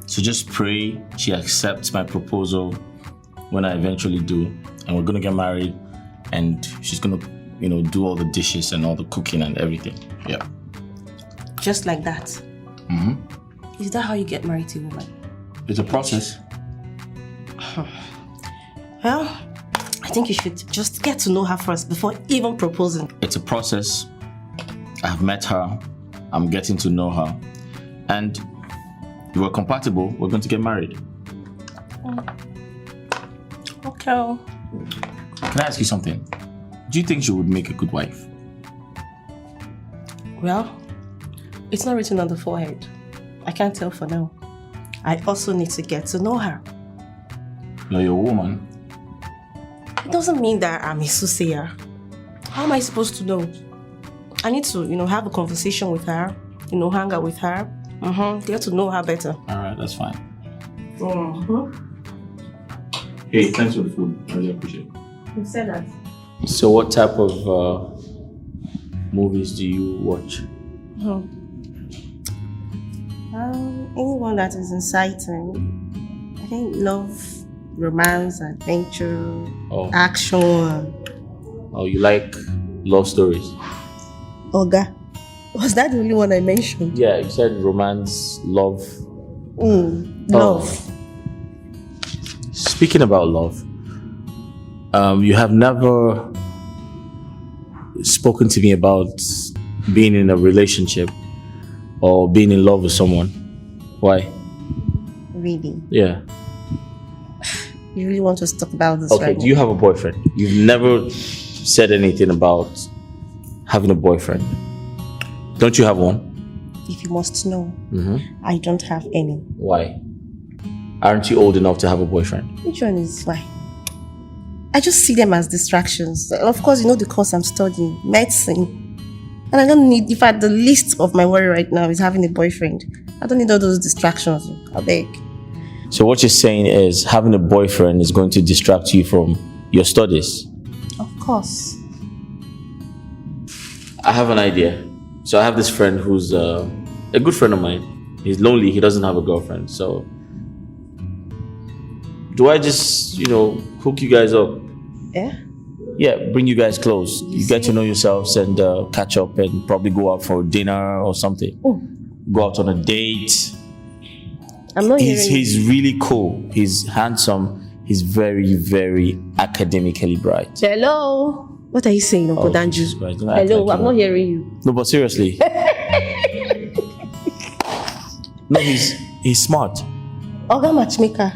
So just pray she accepts my proposal when I eventually do. And we're gonna get married and she's gonna, do all the dishes and all the cooking and everything. Yeah. Just like that? Is that how you get married to a woman? It's a process. Well, I think you should just get to know her first before even proposing. It's a process. I've met her. I'm getting to know her. And if we're compatible, we're going to get married. Okay. Can I ask you something? Do Do you think she would make a good wife? Well, it's not written on the forehead. I can't tell for now. I also need to get to know her. You're your woman. It doesn't mean that I'm a soothsayer. How am I supposed to know? I need to, have a conversation with her, hang out with her, get to know her better. Alright, that's fine. Mm-hmm. Hey, thanks for the food. I really appreciate it. You said that. So what type of movies do you watch? Anyone that is inciting. I think love, romance, adventure, action. Oh, you like love stories? Oga, was that the only one I mentioned? Yeah, you said romance, love. Love. Speaking about love, you have never spoken to me about being in a relationship or being in love with someone. Why? Really? Yeah. You really want us to talk about this Okay, right do you have a boyfriend? You've never said anything about having a boyfriend. Don't you have one? If you must know, I don't have any. Why? Aren't you old enough to have a boyfriend? Which one is why? I just see them as distractions. Of course, the course I'm studying, medicine. And I don't need, in fact, the least of my worry right now is having a boyfriend. I don't need all those distractions. I beg. So what you're saying is having a boyfriend is going to distract you from your studies? Of course. I have an idea. So I have this friend who's a good friend of mine. He's lonely, he doesn't have a girlfriend. So do I just, hook you guys up? Yeah? Yeah, bring you guys close. You get to know yourselves and catch up and probably go out for dinner or something. Go out on a date. I'm not hearing He's really cool. He's handsome. He's very, very academically bright. Hello? What are you saying, Uncle Danju? Hello, I'm not hearing you. No, but seriously. No, he's smart. Oga Matchmaker,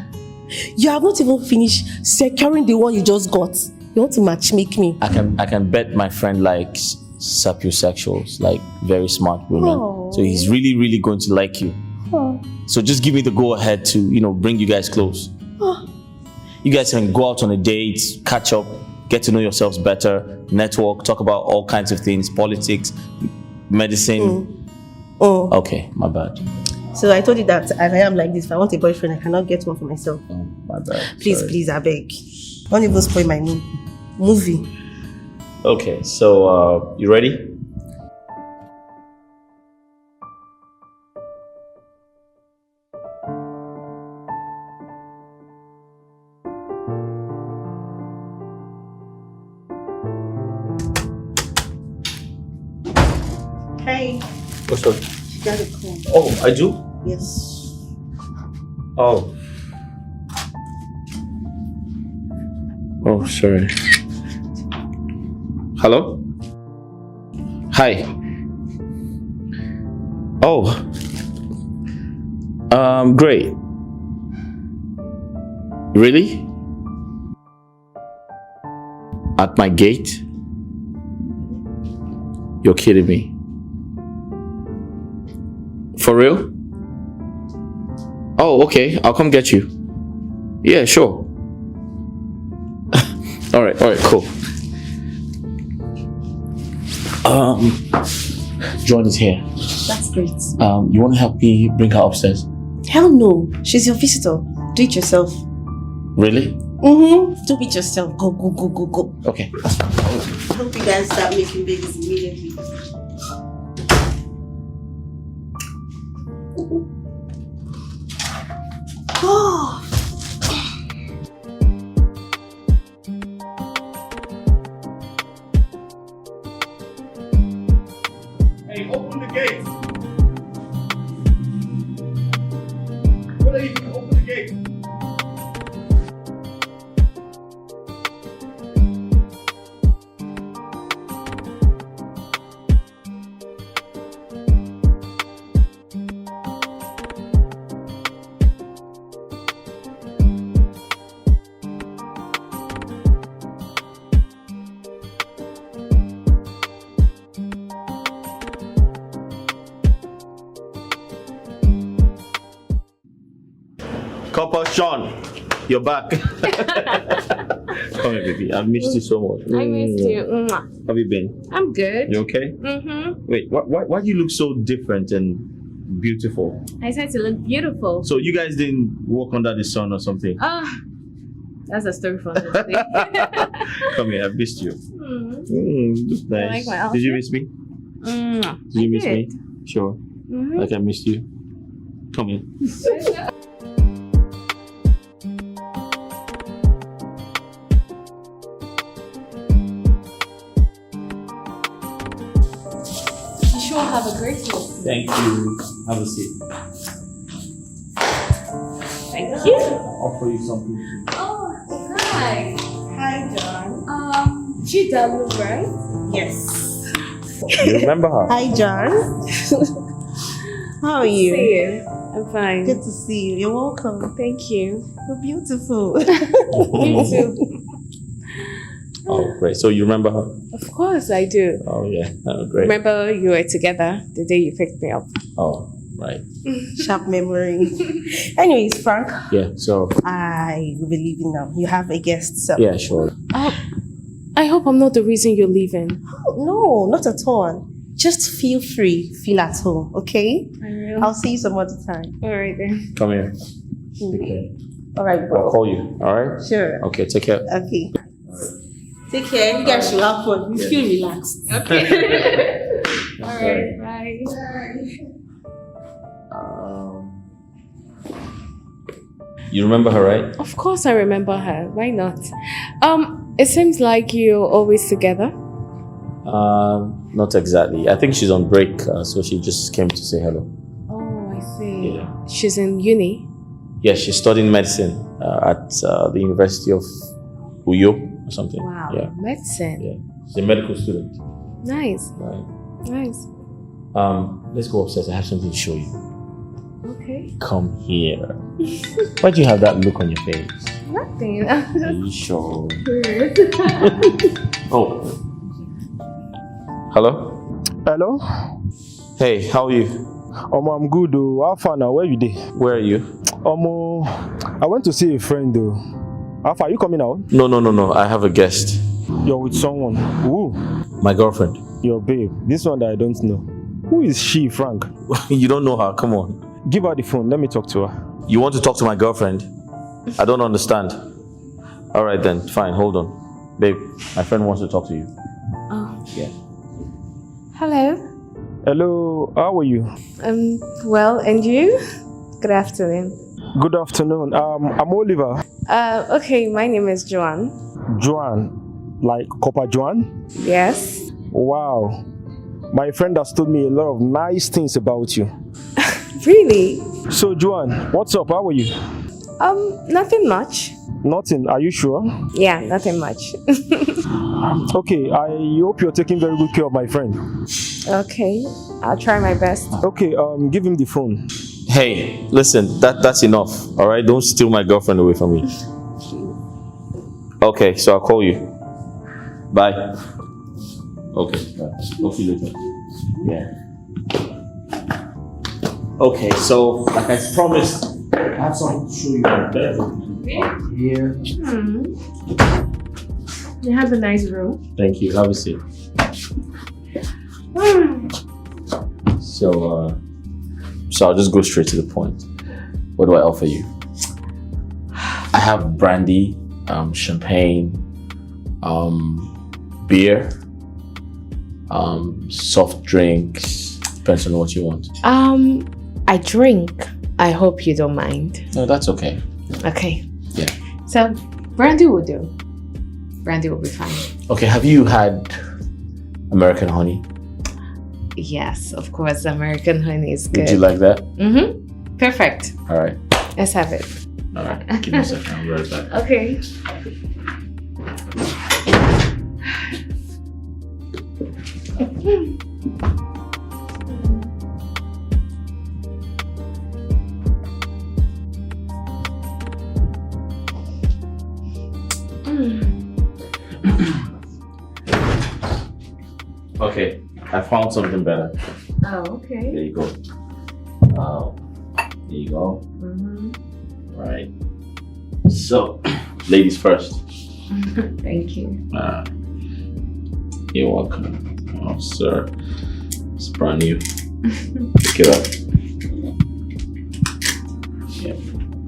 you have not even finished securing the one you just got. You want to matchmake me? I can bet my friend likes sapiosexuals, like very smart women. So he's really, really going to like you. So just give me the go ahead to, bring you guys close. You guys can go out on a date, catch up, get to know yourselves better, network, talk about all kinds of things, politics, medicine. Okay, my bad. So I told you that as I am like this, if I want a boyfriend, I cannot get one for myself. Oh, my bad. Please, I beg. Don't even spoil my movie. Okay, so you ready? Hey. What's up? You got a call. Oh, I do? Yes. Oh. Oh, sorry. Hello? Hi. Oh. Great. Really? At my gate? You're kidding me. For real? Oh, okay. I'll come get you. Yeah, sure. All right, cool. Joan is here. That's great. You want to help me bring her upstairs? Hell no. She's your visitor. Do it yourself. Really? Do it yourself. Go. Okay. I hope you guys start making babies immediately. Oh. Hey, open the gate. What are you doing? Open the gate. Copper Sean, you're back. Come here, baby. I've missed you so much. I missed you. How have you been? I'm good. You okay? Wait, why do you look so different and beautiful? I said to look beautiful. So you guys didn't walk under the sun or something? That's a story for another day. Come here, I've missed you. Look nice. I like my outfit. Did you miss me? Did you miss me? Sure. Like I missed you. Come here. You sure have a great one. Thank you. Have a seat. Thank you. I'll offer you something. Oh, hi. Hi, John. Chidalu, right? Yes. You remember her? Hi, John. How are you? See you. I'm fine. Good to see you. You're welcome. Thank you. You're beautiful. You too. Oh, great. So you remember her? Of course I do. Oh, yeah. Oh, great. Remember you were together the day you picked me up. Oh, right. Sharp memory. Anyways, Frank, Yeah, so. I will be leaving now. You have a guest, so. Yeah, sure. I hope I'm not the reason you're leaving. Oh, no, not at all. Just feel free. Feel at home, okay? I will. I'll see you some other time. Alright then. Come here. Take care. All right, I'll bro. call you, alright? Sure. Okay, take care. Okay. Take care. You guys should have fun. You feel relaxed. Okay. Alright, bye. You remember her, right? Of course I remember her. Why not? It seems like you're always together. Not exactly. I think she's on break, so she just came to say hello. Oh, I see. Yeah. She's in uni. Yeah, she's studying medicine at the University of Uyo or something. Wow. Yeah. Medicine. Yeah. She's a medical student. Nice. Right. Nice. Let's go upstairs. I have something to show you. Okay. Come here. Why do you have that look on your face? Nothing. Are you sure? Oh. Hello? Hello? Hey, how are you? I'm good though. How far now? Where you dey? Where are you? I went to see a friend though. How far? You coming out? No. I have a guest. You're with someone. Who? My girlfriend. Your babe. This one that I don't know. Who is she, Frank? You don't know her. Come on. Give her the phone. Let me talk to her. You want to talk to my girlfriend? I don't understand. All right then. Fine. Hold on. Babe, my friend wants to talk to you. Oh. Yeah. Hello. Hello. How are you? Well, and you? Good afternoon. Good afternoon. I'm Oliver. Okay, my name is Joan. Joan. Like Copper Joan? Yes. Wow. My friend has told me a lot of nice things about you. Really? So Joan, what's up? How are you? Nothing much. Nothing. Are you sure? Yeah, nothing much. Okay, I hope you're taking very good care of my friend. Okay, I'll try my best. Okay, give him the phone. Hey, listen. That's enough. All right. Don't steal my girlfriend away from me. Okay, so I'll call you. Bye. Okay. Talk to you later. Yeah. Okay, so like I promised, I have something to show you in the bedroom. Here. You have a nice room. Thank you. Have a seat. So I'll just go straight to the point. What do I offer you? I have brandy, champagne, beer, soft drinks. Depends on what you want. I drink. I hope you don't mind. No, that's okay. Okay. Yeah. So, brandy will do. Brandy will be fine. Okay, have you had American honey? Yes, of course. American honey is good. Would you like that? Mm-hmm. Perfect. All right. Let's have it. All right. Give me a second. I'll be right back. Okay. Okay, I found something better. Oh, okay. There you go. There you go. Mm-hmm. Right. So, ladies first. Thank you. You're welcome. Oh, sir. It's brand new. Pick it up. Yeah.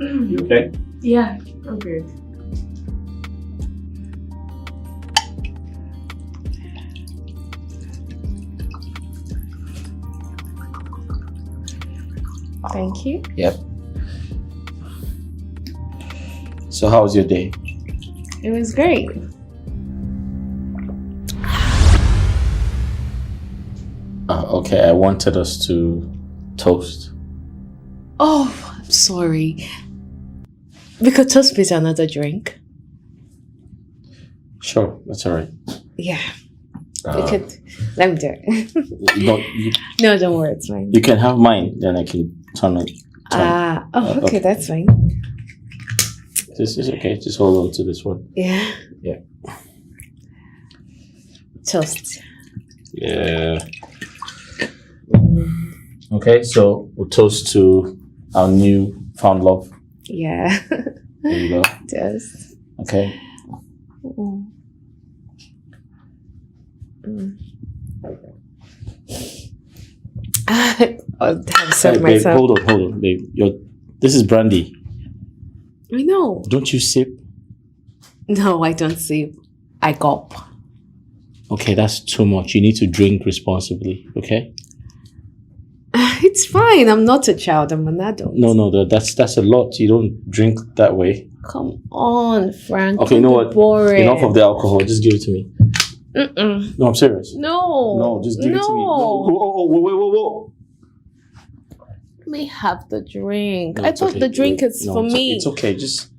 You okay? Yeah, I'm good. Thank you. Yep. So, how was your day? It was great. Okay, I wanted us to toast. Oh, I'm sorry. We could toast with another drink. Sure, that's alright. Yeah. We could. Let me do it. You, No, don't worry, it's fine. you can have mine, then I can turn it. Okay, that's fine. This is okay. Just hold on to this one. Yeah. Yeah. Toast. Yeah. Okay, so we'll toast to our new found love. Yeah. There you go. Toast. Okay. Mm. Mm. I'm sorry Hey, babe, myself. hold on, babe. This is brandy. I know. Don't you sip? No, I don't sip. I gulp. Okay, that's too much. You need to drink responsibly, okay? It's fine. I'm not a child. I'm an adult. No, that's a lot. You don't drink that way. Come on, Frank. Okay, you know what? Boring. Enough of the alcohol. Just give it to me. Mm-mm. No, I'm serious. No. No, just give it to me. No. Whoa. Let me have the drink. No, I it's thought okay. the drink is No, for me. It's okay. Just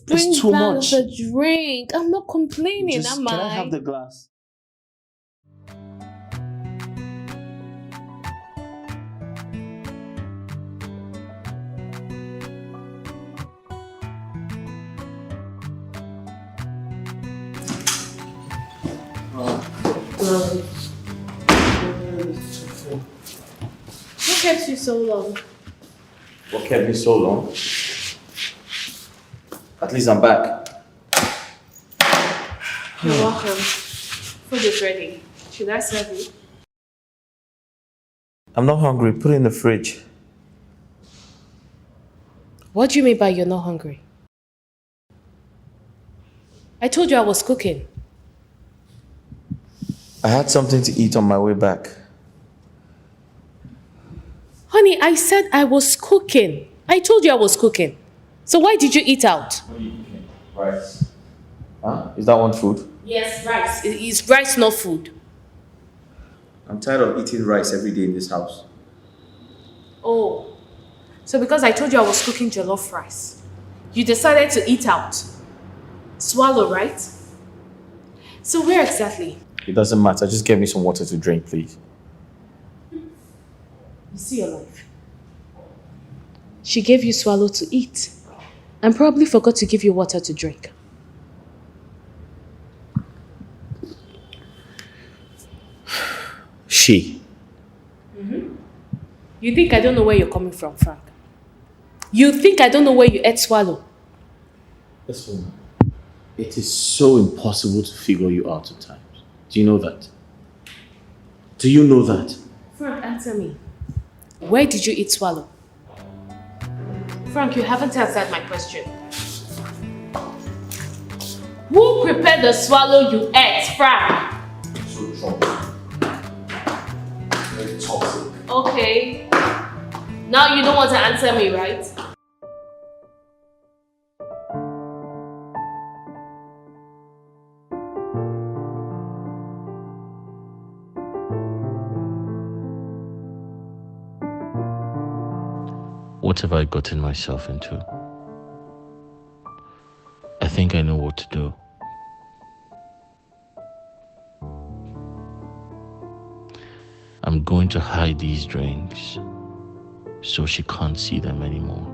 bring too back much. the drink. I'm not complaining, am can I I? have the glass? What kept you so long? What kept me so long? At least I'm back. You're welcome. Food is ready. Should I serve you? I'm not hungry. Put it in the fridge. What do you mean by you're not hungry? I told you I was cooking. I had something to eat on my way back. Honey, I said I was cooking. I told you I was cooking. So why did you eat out? What are you cooking? Rice. Huh? Is that one food? Yes, rice. Is rice not food? I'm tired of eating rice every day in this house. Oh. So because I told you I was cooking jollof rice, you decided to eat out. Swallow, right? So where exactly? It doesn't matter. Just get me some water to drink, please. You see your life. She gave you swallow to eat and probably forgot to give you water to drink. She. You think I don't know where you're coming from, Frank? You think I don't know where you ate swallow? Listen, it is so impossible to figure you out at times. Do you know that? Do you know that? Frank, answer me. Where did you eat swallow? Frank, you haven't answered my question. Who prepared the swallow you ate, Frank? So drunk. Very toxic. Okay. Now you don't want to answer me, right? What have I gotten myself into? I think I know what to do. I'm going to hide these drinks so she can't see them anymore.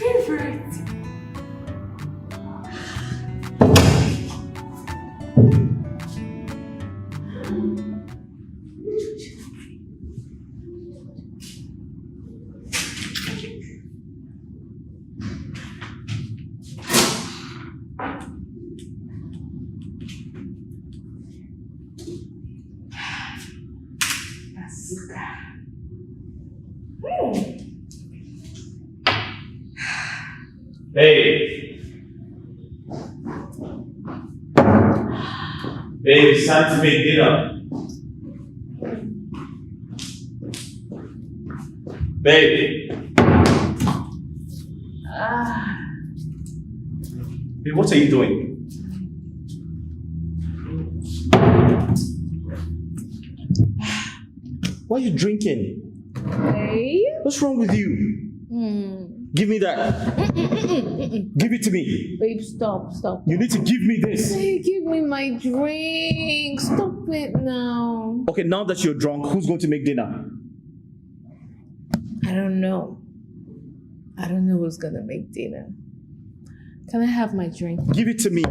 favorite. Hey. Babe, it's time to make dinner. Babe. Babe, what are you doing? Why are you drinking? Hey? What's wrong with you? Give me that. Give it to me. Babe, stop. You need to give me this. Hey, give me my drink. Stop it now. Okay, now that you're drunk, who's going to make dinner? I don't know. I don't know who's gonna make dinner. Can I have my drink? Give it to me.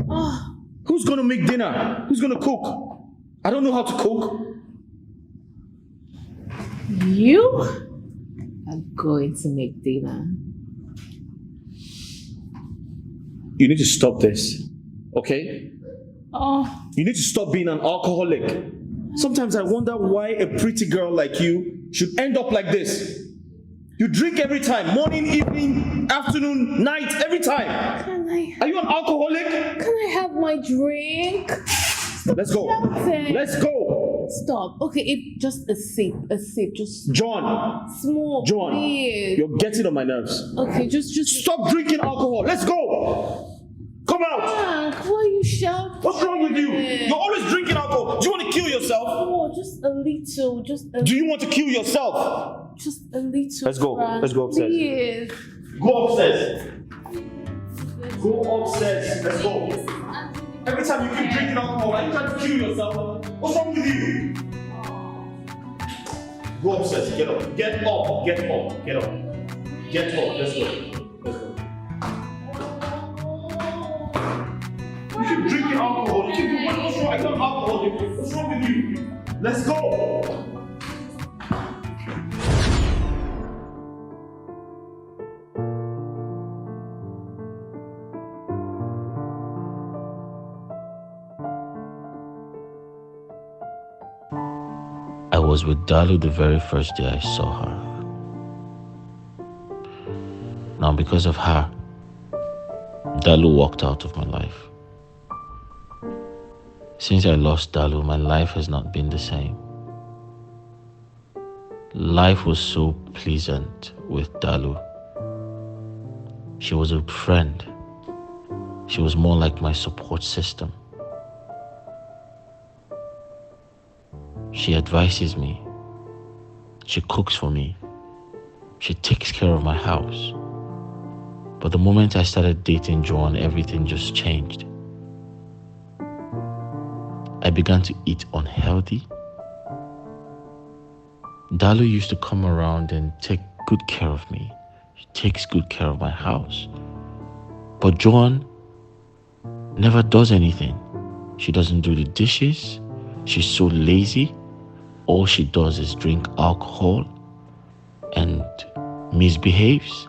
Oh, Who's going to make dinner? Who's going to cook? I don't know how to cook. you are going to make dinner. You need to stop this, okay? Oh, You need to stop being an alcoholic. Sometimes I wonder why a pretty girl like you should end up like this. You drink every time, morning, evening, afternoon, night, every time. can I Are you an alcoholic? have my drink? Let's go. shouting. Let's go. Stop. Okay, just a sip, just John, small. John, please. you're getting on my nerves. Okay, just Stop drinking alcohol. Let's go. Come out. Frank, why are you shouting? What's wrong with you? You're always drinking alcohol. Do you want to kill yourself? Oh, just a little, Do you want to kill yourself? just a little. Let's go. Frank, Let's go upstairs. Please. Go upstairs. Go upstairs. Let's go. Every time you keep drinking alcohol, are you trying to kill yourself? What's wrong with you? Go upstairs. Get up. Get up. Get up. Get up. Get up. Let's go. Let's go. You keep drinking alcohol. You keep doing what's wrong? I don't alcohol. What's wrong with you? Let's go. I was with Dalu the very first day I saw her. Now, because of her, Dalu walked out of my life. Since I lost Dalu, my life has not been the same. Life was so pleasant with Dalu. She was a friend. She was more like my support system. She advises me. She cooks for me. She takes care of my house. But the moment I started dating Joan, everything just changed. I began to eat unhealthy. Dalu used to come around and take good care of me. She takes good care of my house. But Joan never does anything. She doesn't do the dishes. She's so lazy. All she does is drink alcohol and misbehaves.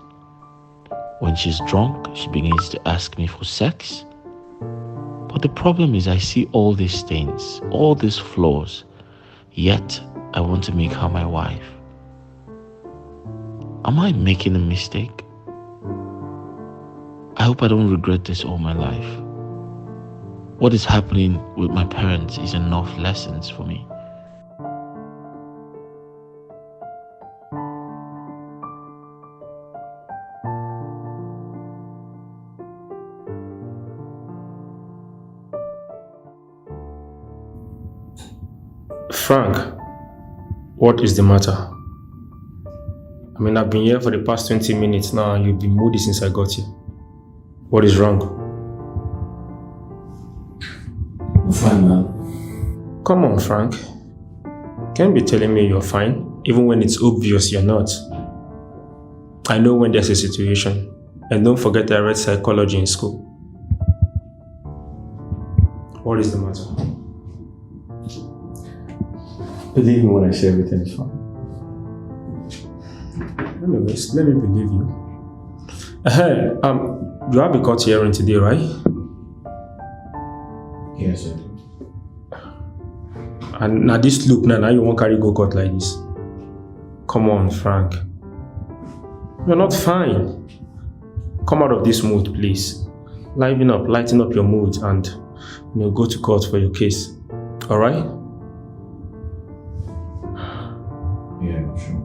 When she's drunk, she begins to ask me for sex. But the problem is I see all these things, all these flaws, yet I want to make her my wife. Am I making a mistake? I hope I don't regret this all my life. What is happening with my parents is enough lessons for me. Frank, what is the matter? I mean, I've been here for the past 20 minutes now and you've been moody since I got here. What is wrong? I'm fine, man. Come on, Frank. Can't be telling me you're fine, even when it's obvious you're not. I know when there's a situation, And don't forget I read psychology in school. What is the matter? Believe me when I say everything is fine. Anyways, let me believe you. Hey, you have a court hearing today, right? Yes, sir. And now this look now you won't carry go court like this. Come on, Frank. You're not fine. Come out of this mood, please. Lighten up your mood and go to court for your case. Alright? Yeah, sure.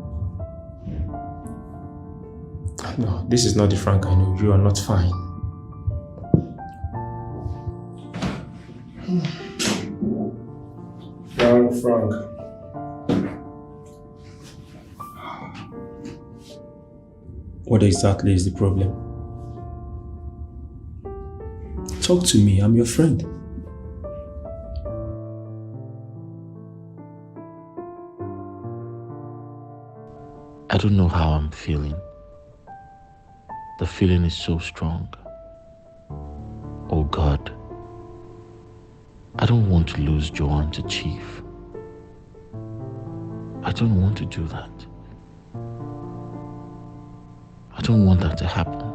No, this is not the Frank I know. You are not fine. Frank. What exactly is the problem? Talk to me, I'm your friend. I don't know how I'm feeling. The feeling is so strong. Oh God, I don't want to lose Joan to Chief. I don't want to do that. I don't want that to happen.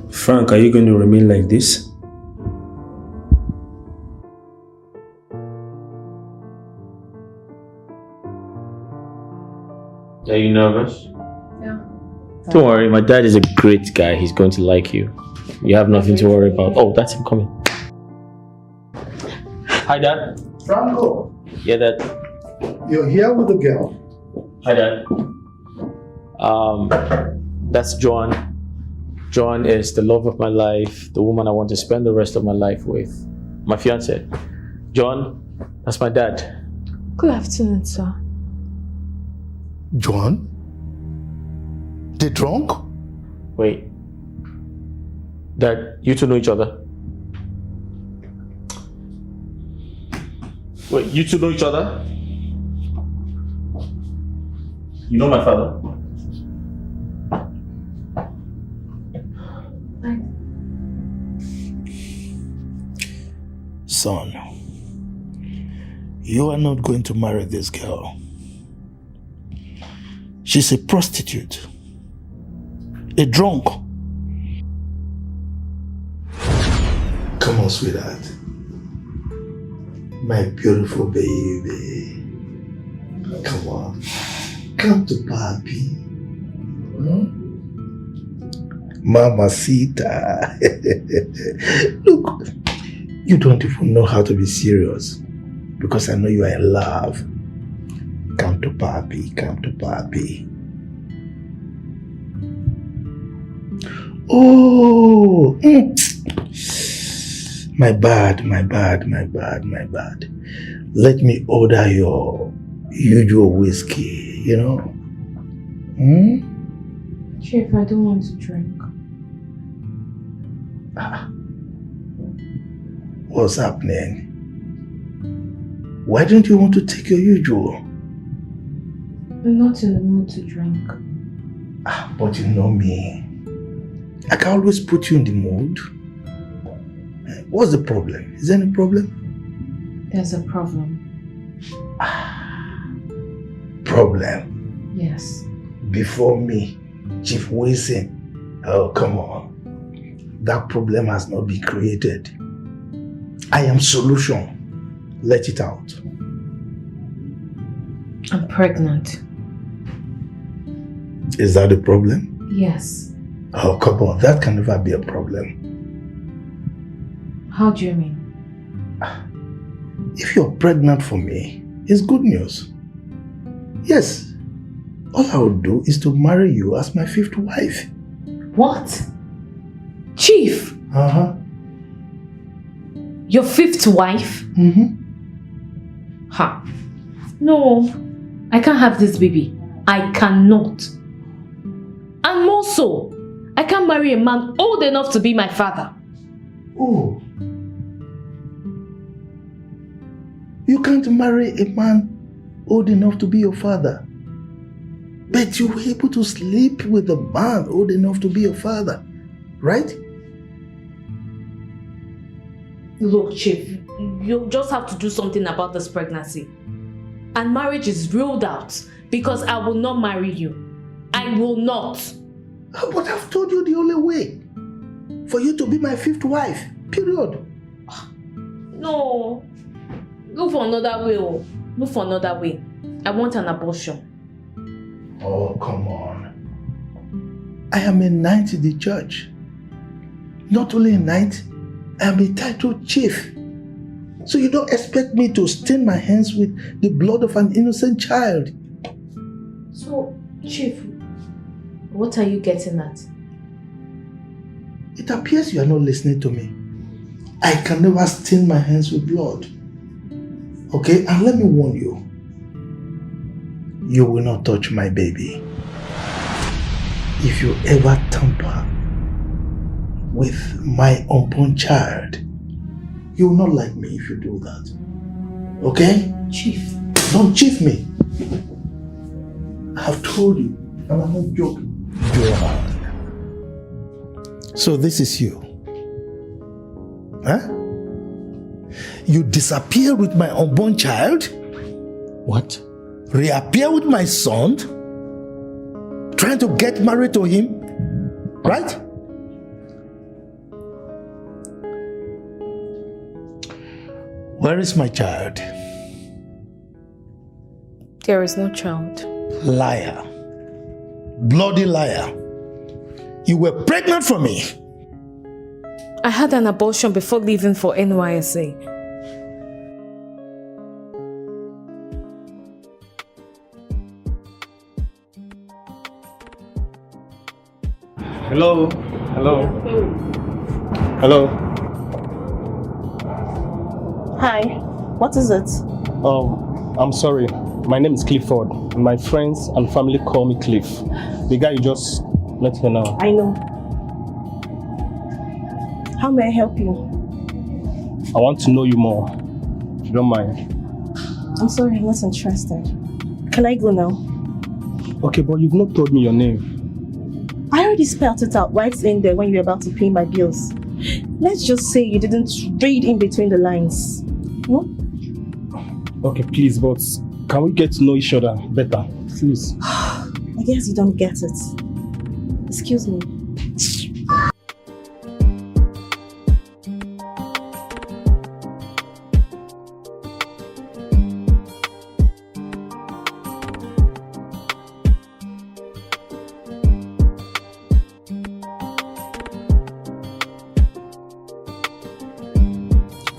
Frank, are you going to remain like this? Are you nervous? Yeah. Don't worry, my dad is a great guy. He's going to like you. You have nothing to worry about. Oh, that's him coming. Hi, Dad. Franco, Yeah, Dad. you're here with the girl. Hi, Dad. That's Joan. Joan is the love of my life, the woman I want to spend the rest of my life with. My fiance. Joan, that's my dad. Good afternoon, sir. Joan? They drunk? Wait. Dad, you two know each other? Wait, you two know each other? You know my father? Son, you are not going to marry this girl. She's a prostitute. A drunk. Come on, sweetheart. My beautiful baby. Come on. Come to Papi. Mamacita. Look, you don't even know how to be serious. Because I know you are in love. Come to Papi. Come to Papi. Oh, my bad. Let me order your usual whiskey, you know? Chief, I don't want to drink. What's happening? Why don't you want to take your usual? I'm not in the mood to drink. But you know me. I can always put you in the mood. What's the problem? Is there any problem? There's a problem. Problem? Yes. Before me, Chief Wilson. Oh, come on. That problem has not been created. I am solution. Let it out. I'm pregnant. Is that a problem? Yes. Oh, come on. That can never be a problem. How do you mean? If you're pregnant for me, it's good news. Yes. All I would do is to marry you as my 5th wife. What? Chief? Uh-huh. Your 5th wife? Mm-hmm. Ha. No. I can't have this baby. I cannot. And more so, I can't marry a man old enough to be my father. Oh. You can't marry a man old enough to be your father. But you were able to sleep with a man old enough to be your father, right? Look, Chief, you just have to do something about this pregnancy. And marriage is ruled out because I will not marry you. I will not. But I've told you the only way for you to be my 5th wife, period. No. Look for another way. Look for another way. I want an abortion. Oh, come on. I am a knight in the church. Not only a knight, I am a titled chief. So you don't expect me to stain my hands with the blood of an innocent child. So, Chief, what are you getting at? It appears you are not listening to me. I can never stain my hands with blood. Okay, and let me warn you. You will not touch my baby. If you ever tamper with my unborn child, you will not like me if you do that. Okay? Chief. Don't chief me. I have told you, and I'm not joking. Joan. So this is you. Huh? You disappear with my unborn child? What? Reappear with my son? Trying to get married to him? Right? Where is my child? There is no child. Liar. Bloody liar. You were pregnant for me. I had an abortion before leaving for NYSA. Hello? Hello? Hello? Hi, what is it? I'm sorry. My name is Clifford. My friends and family call me Cliff. The guy you just let her know. I know. How may I help you? I want to know you more. If you don't mind. I'm sorry, I'm not interested. Can I go now? Okay, but you've not told me your name. I already spelled it out right in there when you were about to pay my bills. Let's just say you didn't read in between the lines. No? Okay, please, but can we get to know each other better? Please. I guess you don't get it. Excuse me.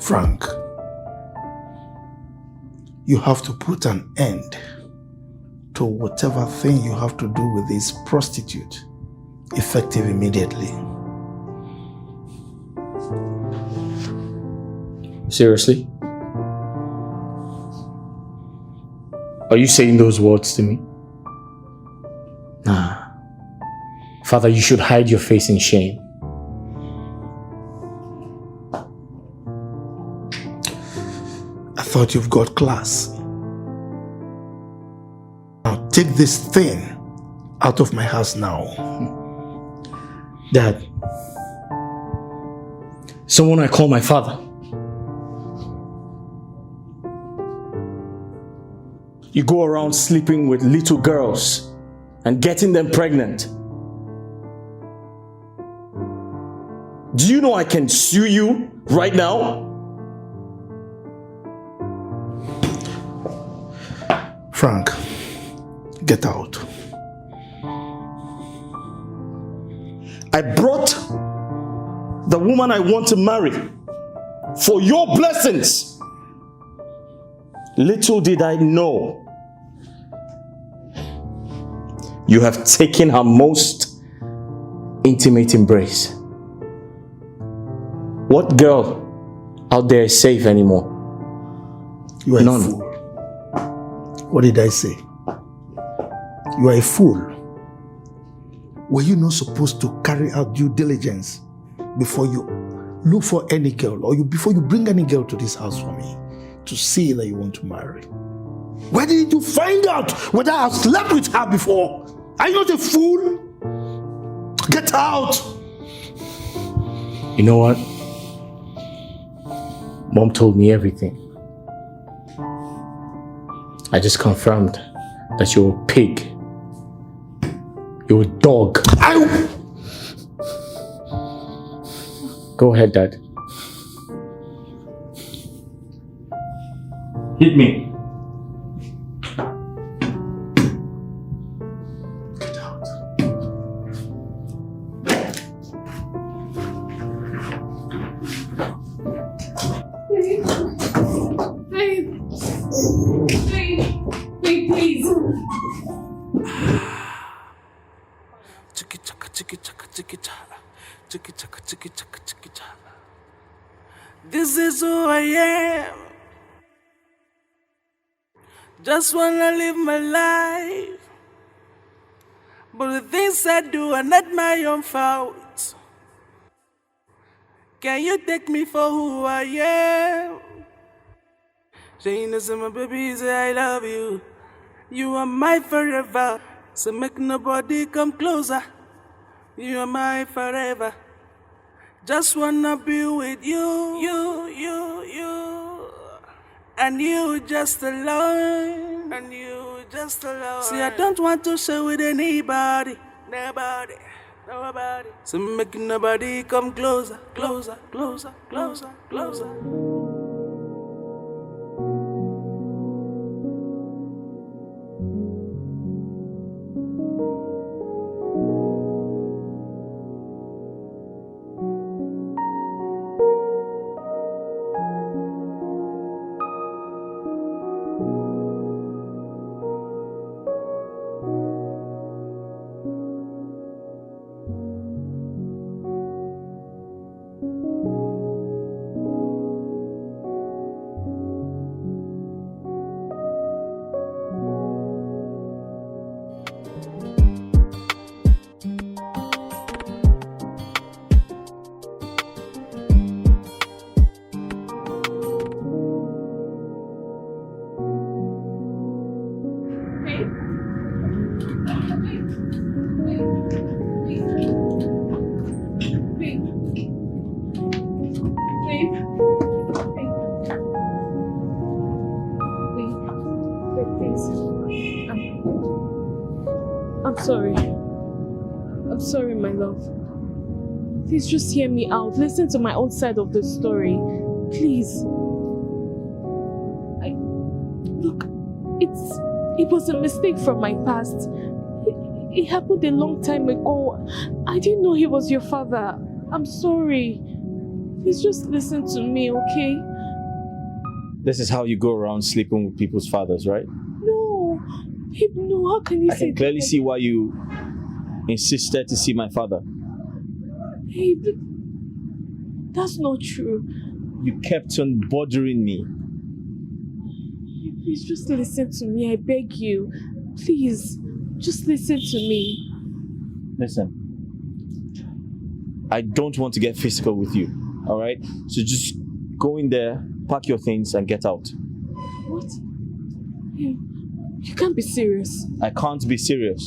Frank, you have to put an end to whatever thing you have to do with this prostitute, effective immediately. Seriously? Are you saying those words to me? Nah. Father, you should hide your face in shame. I thought you've got class. Now take this thing out of my house now. Dad, someone I call my father. You go around sleeping with little girls and getting them pregnant. Do you know I can sue you right now? Frank, get out. I brought the woman I want to marry for your blessings. Little did I know you have taken her most intimate embrace. What girl out there is safe anymore? You are None. a fool. What did I say? You are a fool. Were you not supposed to carry out due diligence before you look for any girl or before you bring any girl to this house for me to see that you want to marry? Why didn't you find out whether I've slept with her before? Are you not a fool? Get out! You know what? Mom told me everything. I just confirmed that you're a pig. You're a dog. Go ahead, Dad. Hit me. Get out. Babe, please. Chicka chaka chicka chaka chicka chaka chicka chaka chicka chaka chicka chaka. This is who I am. Just wanna live my life, but the things I do are not my own fault. Can you take me for who I am? Saying this, my baby, say I love you. You are my forever. So make nobody come closer. You are my forever. Just wanna be with you, you. And you just alone. And you just alone. See, I don't want to share with anybody. Nobody. So make nobody come closer, closer, closer, closer, closer. I'm sorry, my love. Please just hear me out. Listen to my own side of the story. Please. Look, it was a mistake from my past. It happened a long time ago. I didn't know he was your father. I'm sorry. Please just listen to me, okay? This is how you go around sleeping with people's fathers, right? No. Babe, no, how can you say that? I can clearly see why you insisted to see my father. Hey, that's not true. You kept on bothering me. Please just listen to me, I beg you. Please, just listen to me. Listen. I don't want to get physical with you, alright? So just go in there, pack your things and get out. What? You can't be serious. I can't be serious.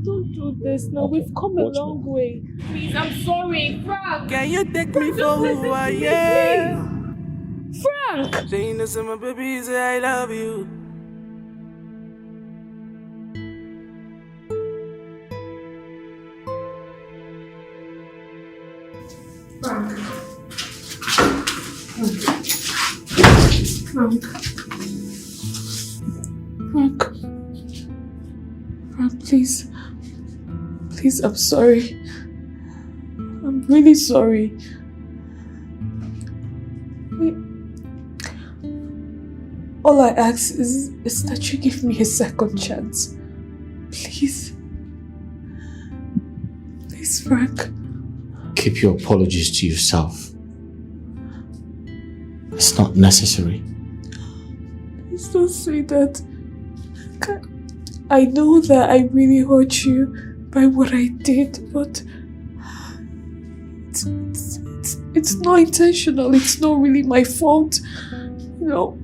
Don't do this now. Okay. We've come a long way. Please, I'm sorry, Frank. Can you take me for who I am? Frank! Saying this, my baby, say I love you. Frank. Frank, please. Please, I'm sorry. I'm really sorry. All I ask is that you give me a second chance. Please. Please, Frank. Keep your apologies to yourself. It's not necessary. Please don't say that. I know that I really hurt you by what I did, but it's not intentional. It's not really my fault. You know,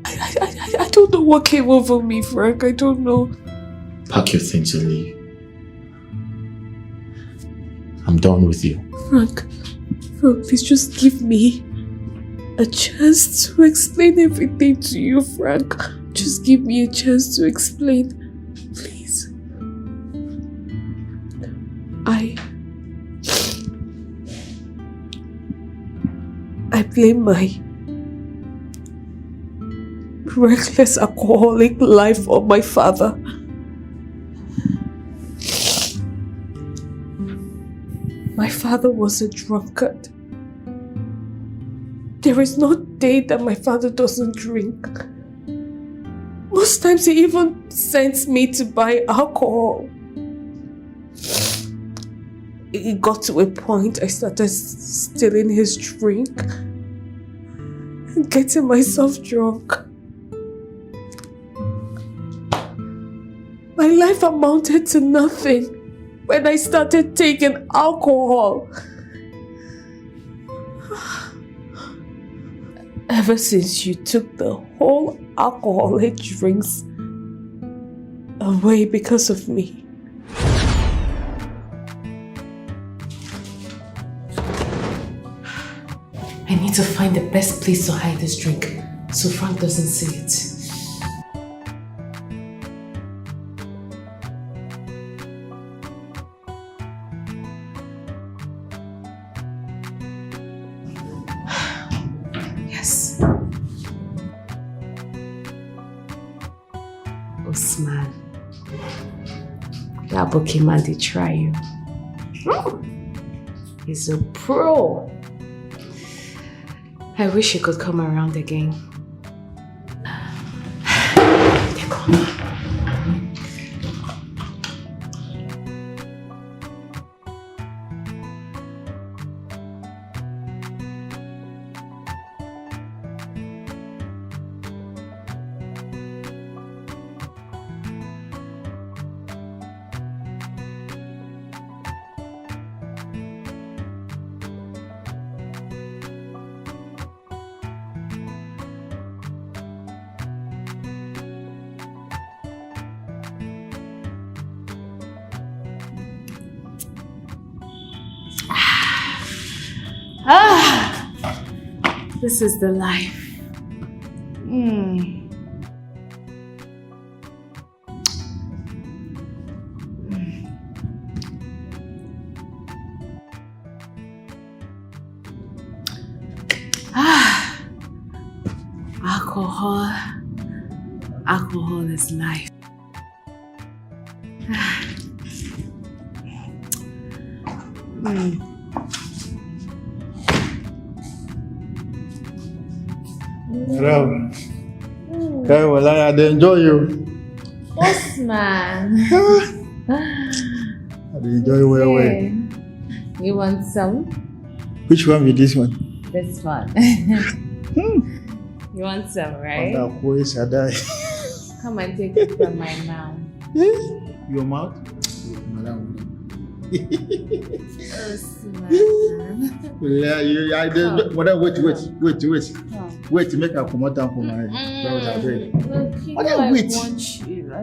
I don't know what came over me, Frank. I don't know. Pack your things and leave. I'm done with you. Frank, please just give me a chance to explain everything to you, Frank. Just give me a chance to explain. Please. I blame my reckless alcoholic life on my father. My father was a drunkard. There is no day that my father doesn't drink. Most times he even sends me to buy alcohol. It got to a point I started stealing his drink and getting myself drunk. My life amounted to nothing when I started taking alcohol. Ever since you took the whole alcoholic drinks away because of me. I need to find the best place to hide this drink so Frank doesn't see it. Yes. Osman. That Pokemon did try you. He's a pro. I wish you could come around again. Take on. This is the life. Alcohol is life. Hello. Okay, well, I enjoy you. Osman. I enjoy you well. Hey. You want some? Which one with this one? This one. You want some, right? Come and take it from my mouth. Your mouth? Wait to make a come out for my Look, I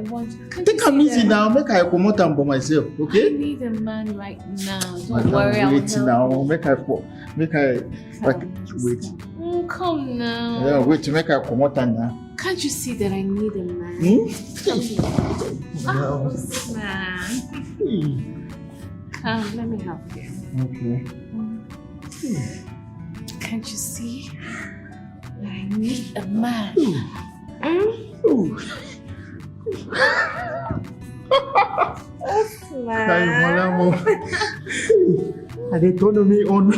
want you. Take a easy now, make I come out for myself, okay? I need a man right now. Don't worry, I'll wait help now, you. make I wait. Come now. Yeah, wait to make I come out now. Can't you see that I need a man? Come here. Oh, man. Come, let me help you. Okay. Can't you see that I need a man? Are they turning me on?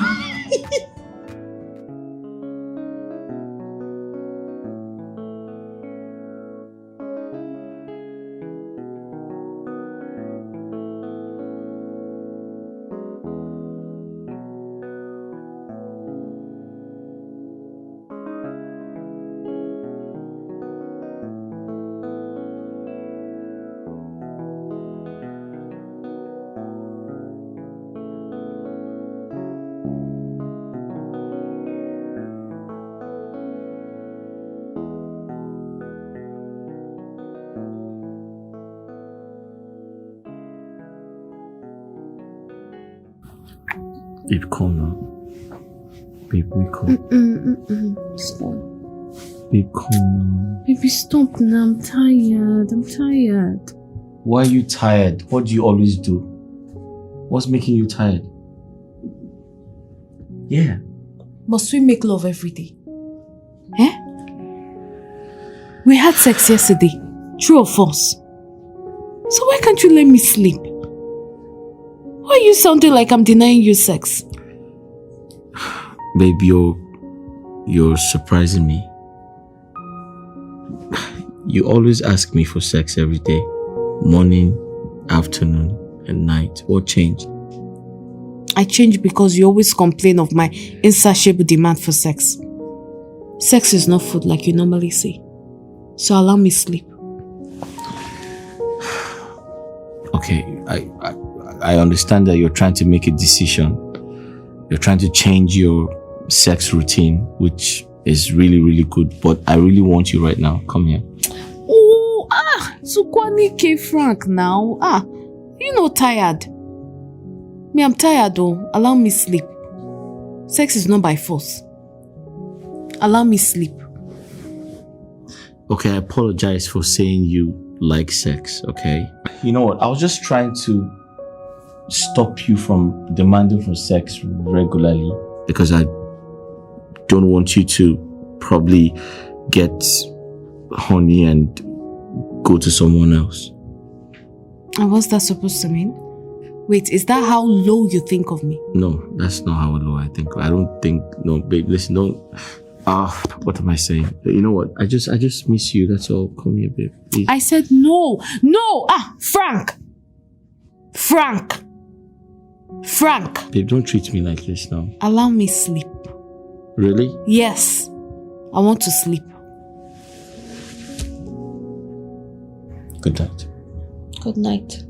Babe, calm now. Babe, wake up. Stop. Babe, calm now. Baby, stop now. I'm tired. Why are you tired? What do you always do? What's making you tired? Yeah. Must we make love every day? Eh? We had sex yesterday. True or false? So why can't you let me sleep? Why are you sounding like I'm denying you sex? Babe, you're surprising me. You always ask me for sex every day. Morning, afternoon, and night. What changed? I changed because you always complain of my insatiable demand for sex. Sex is not food like you normally say. So allow me sleep. Okay, I understand that you're trying to make a decision. You're trying to change your sex routine, which is really, really good. But I really want you right now. Come here. Oh, Sukwani K. Frank now. You know tired. Me, I'm tired though. Allow me sleep. Sex is not by force. Allow me sleep. Okay, I apologize for saying you like sex, okay? You know what? I was just trying to stop you from demanding for sex regularly because I don't want you to probably get horny and go to someone else. And what's that supposed to mean? Wait, is that how low you think of me? No, that's not how low I think. I don't think, no, babe, listen, don't. What am I saying? You know what? I just miss you. That's all. Come here, babe. Please. I said no. Frank. Babe, don't treat me like this now. Allow me sleep. Really? Yes. I want to sleep. Good night. Good night.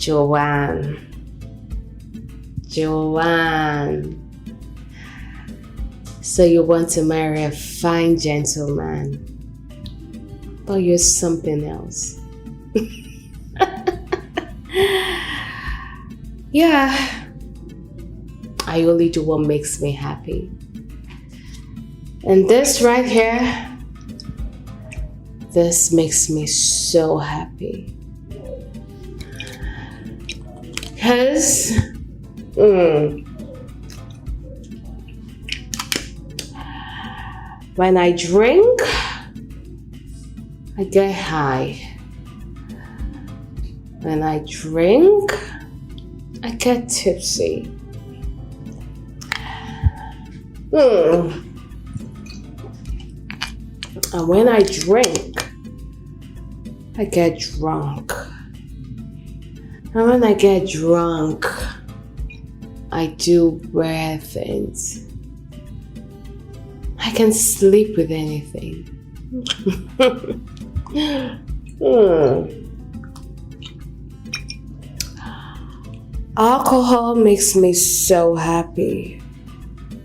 Joan. So you want to marry a fine gentleman, but you're something else. Yeah, I only do what makes me happy. And this right here, this makes me so happy. Because when I drink, I get high. When I drink, I get tipsy. And when I drink, I get drunk. And when I get drunk, I do rare things. I can sleep with anything. Alcohol makes me so happy.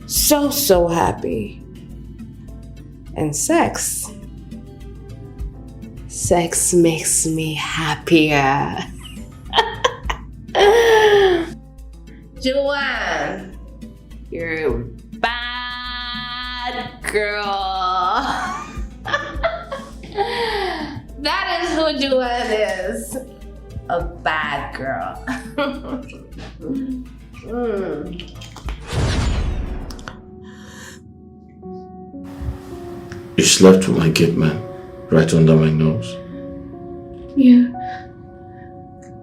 So happy. And sex makes me happier. Joan, you're a bad girl. That is who Joan is. a bad girl. You slept with my gate man right under my nose. Yeah.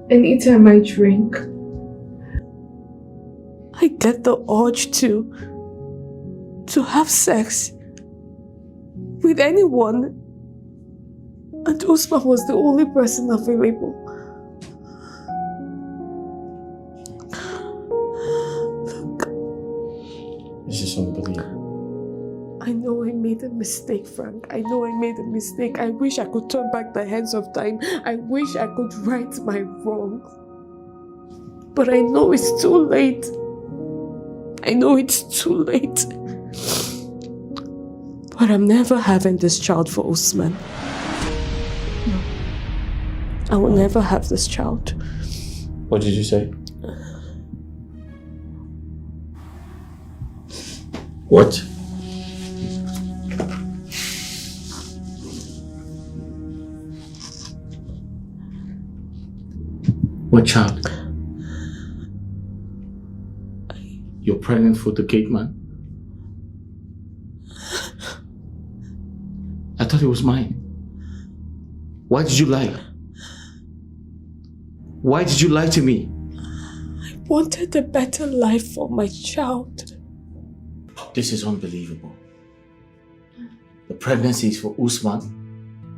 Anytime I drink, I get the urge to have sex with anyone. And Usman was the only person available. This is unbelievable. I know I made a mistake, Frank. I know I made a mistake. I wish I could turn back the hands of time. I wish I could right my wrongs. But I know it's too late. I know it's too late. But I'm never having this child for Usman. No. I will never have this child. What did you say? What? What child? You're pregnant for the gate man? I thought it was mine. Why did you lie? Why did you lie to me? I wanted a better life for my child. This is unbelievable. The pregnancy is for Usman,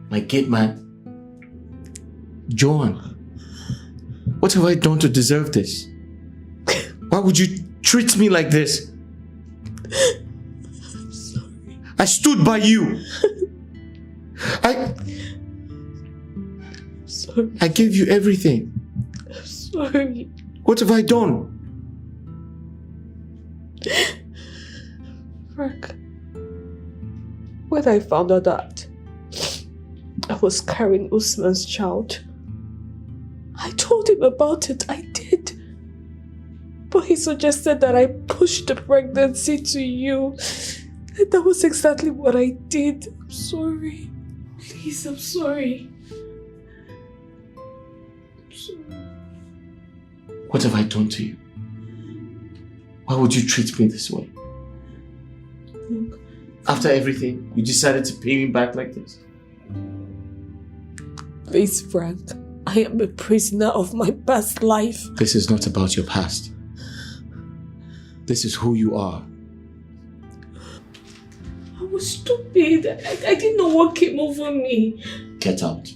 my gate man. Joan, what have I done to deserve this? Why would you treat me like this? I'm sorry. I stood by you. Sorry. I gave you everything. I'm sorry. What have I done? Frank, when I found out that I was carrying Usman's child, I told him about it. I did. But he suggested that I push the pregnancy to you. And that was exactly what I did. I'm sorry. Please, I'm sorry. I'm sorry. What have I done to you? Why would you treat me this way? Look, after everything, you decided to pay me back like this? Please, Frank. I am a prisoner of my past life. This is not about your past. This is who you are. I was stupid. I didn't know what came over me. Get out.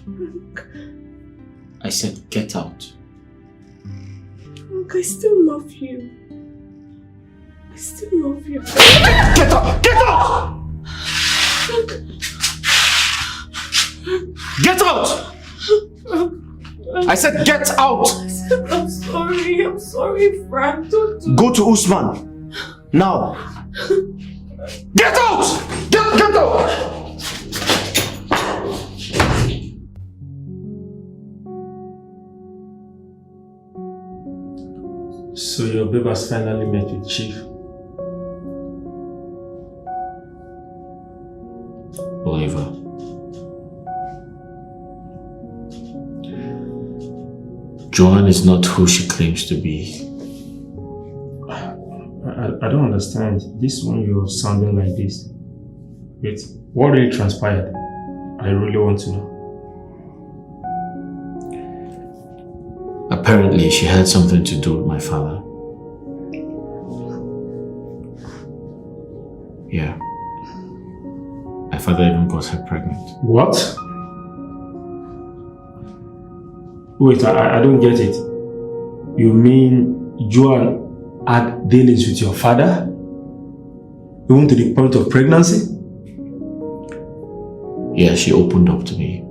Frank, I said get out. Frank, I still love you. I still love you. Get out! Get out! Frank. Get out! I said get out! I'm sorry, Frank. Don't Go to Usman. Now. Get out! Get out! So your babe has finally met with Chief. Oliver. Joan is not who she claims to be. I don't understand. This one you're sounding like this. Wait, what really transpired? I really want to know. Apparently, she had something to do with my father. Yeah. My father even got her pregnant. What? Wait, I don't get it. You mean Joan had dealings with your father? Even to the point of pregnancy? Yeah, she opened up to me.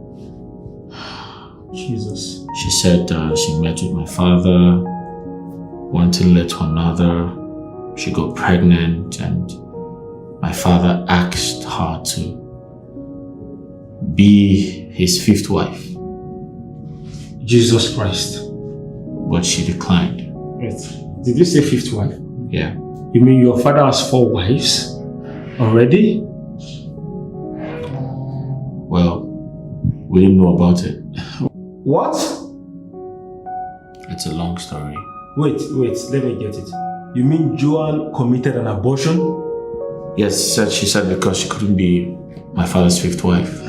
Jesus. She said she met with my father, went to let her another. She got pregnant and my father asked her to be his fifth wife. Jesus Christ. But she declined. Wait, did you say fifth wife? Yeah. You mean your father has 4 wives already? Well, we didn't know about it. What? It's a long story. Wait, let me get it. You mean Joan committed an abortion? Yes, she said because she couldn't be my father's fifth wife.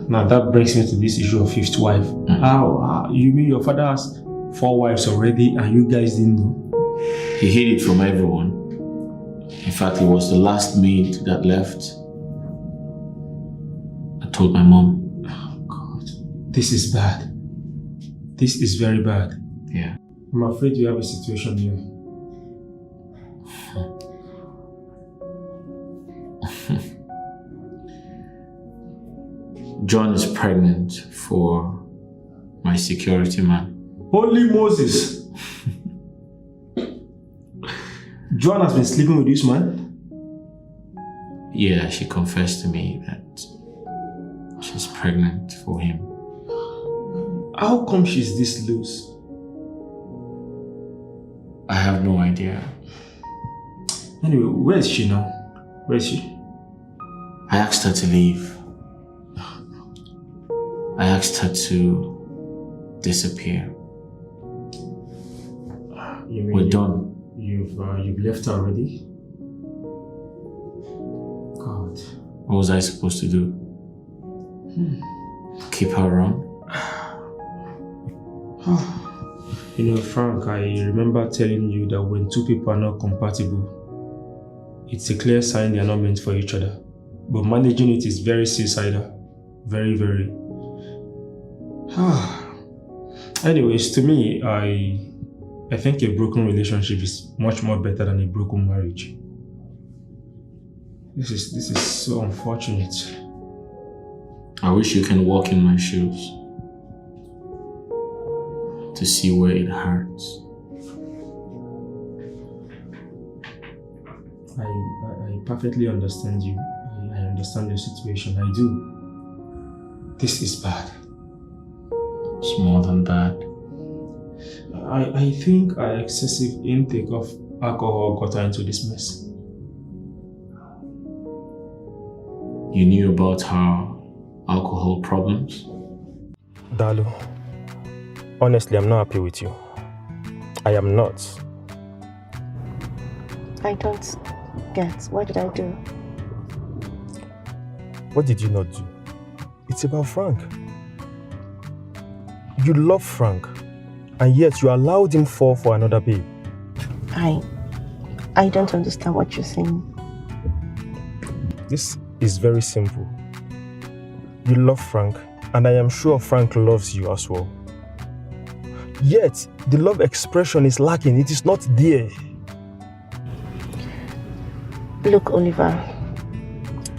Now that brings me to this issue of fifth wife. How? You mean your father has 4 wives already and you guys didn't know? He hid it from everyone. In fact, it was the last maid that left. I told my mom. Oh God, this is bad. This is very bad. Yeah. I'm afraid you have a situation here. Joan is pregnant for my security man. Holy Moses! Joan has been sleeping with this man? Yeah, she confessed to me that she's pregnant for him. How come she's this loose? I have no idea. Anyway, where is she now? Where is she? I asked her to leave. I asked her to disappear. We're done. You've left her already? God. What was I supposed to do? Keep her around? You know, Frank, I remember telling you that when two people are not compatible, it's a clear sign they are not meant for each other. But managing it is very suicidal. Very, very. Anyways, to me, I think a broken relationship is much more better than a broken marriage. This is so unfortunate. I wish you can walk in my shoes to see where it hurts. I perfectly understand you. I understand your situation. I do. This is bad. It's more than bad. I think our excessive intake of alcohol got her into this mess. You knew about her alcohol problems? Dalu, honestly, I'm not happy with you. I am not. I don't get. What did I do? What did you not do? It's about Frank. You love Frank, and yet you allowed him fall for another babe. I don't understand what you're saying. This is very simple. You love Frank, and I am sure Frank loves you as well. Yet, the love expression is lacking. It is not there. Look, Oliver,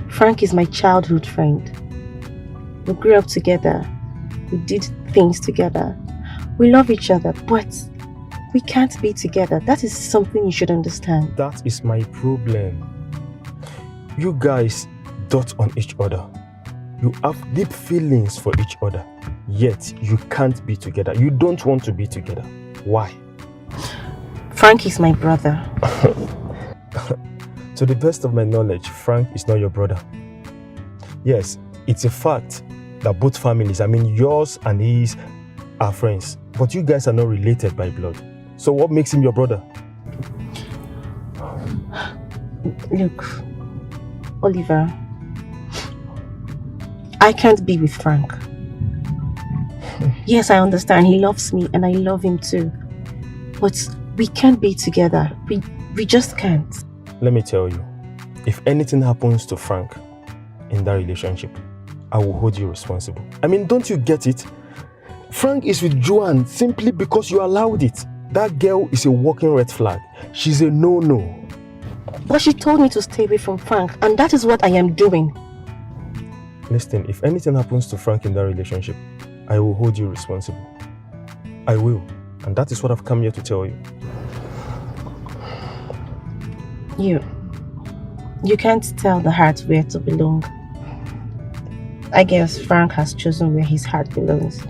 Frank is my childhood friend. We grew up together. We did things together. We love each other, but we can't be together. That is something you should understand. That is my problem. You guys dot on each other. You have deep feelings for each other, yet you can't be together. You don't want to be together. Why? Frank is my brother. To the best of my knowledge, Frank is not your brother. Yes, it's a fact that both families, I mean yours and his, are friends. But you guys are not related by blood. So what makes him your brother? Look, Oliver, I can't be with Frank. Yes, I understand. He loves me and I love him too. But we can't be together. We just can't. Let me tell you, if anything happens to Frank in that relationship, I will hold you responsible. I mean, don't you get it? Frank is with Joan simply because you allowed it. That girl is a walking red flag. She's a no-no. But she told me to stay away from Frank, and that is what I am doing. Listen, if anything happens to Frank in that relationship, I will hold you responsible. I will. And that is what I've come here to tell you. You can't tell the heart where to belong. I guess Frank has chosen where his heart belongs.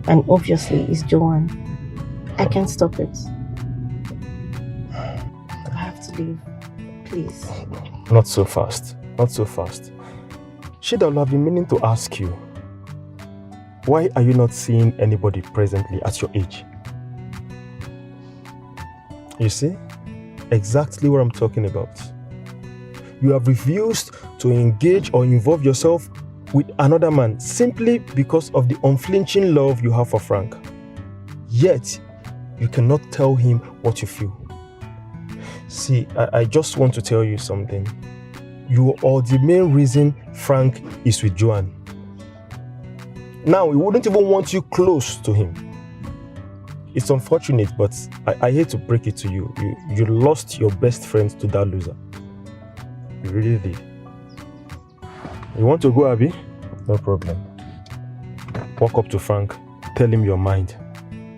And obviously it's Joan. I can't stop it. I have to leave. Please. Not so fast. Not so fast. Chidalu, I've been meaning to ask you. Why are you not seeing anybody presently at your age? You see? Exactly what I'm talking about. You have refused to engage or involve yourself with another man simply because of the unflinching love you have for Frank. Yet, you cannot tell him what you feel. See, I just want to tell you something. You are the main reason Frank is with Joan. Now, he wouldn't even want you close to him. It's unfortunate, but I hate to break it to you. You lost your best friend to that loser. You really did. You want to go, Abby? No problem. Walk up to Frank. Tell him your mind.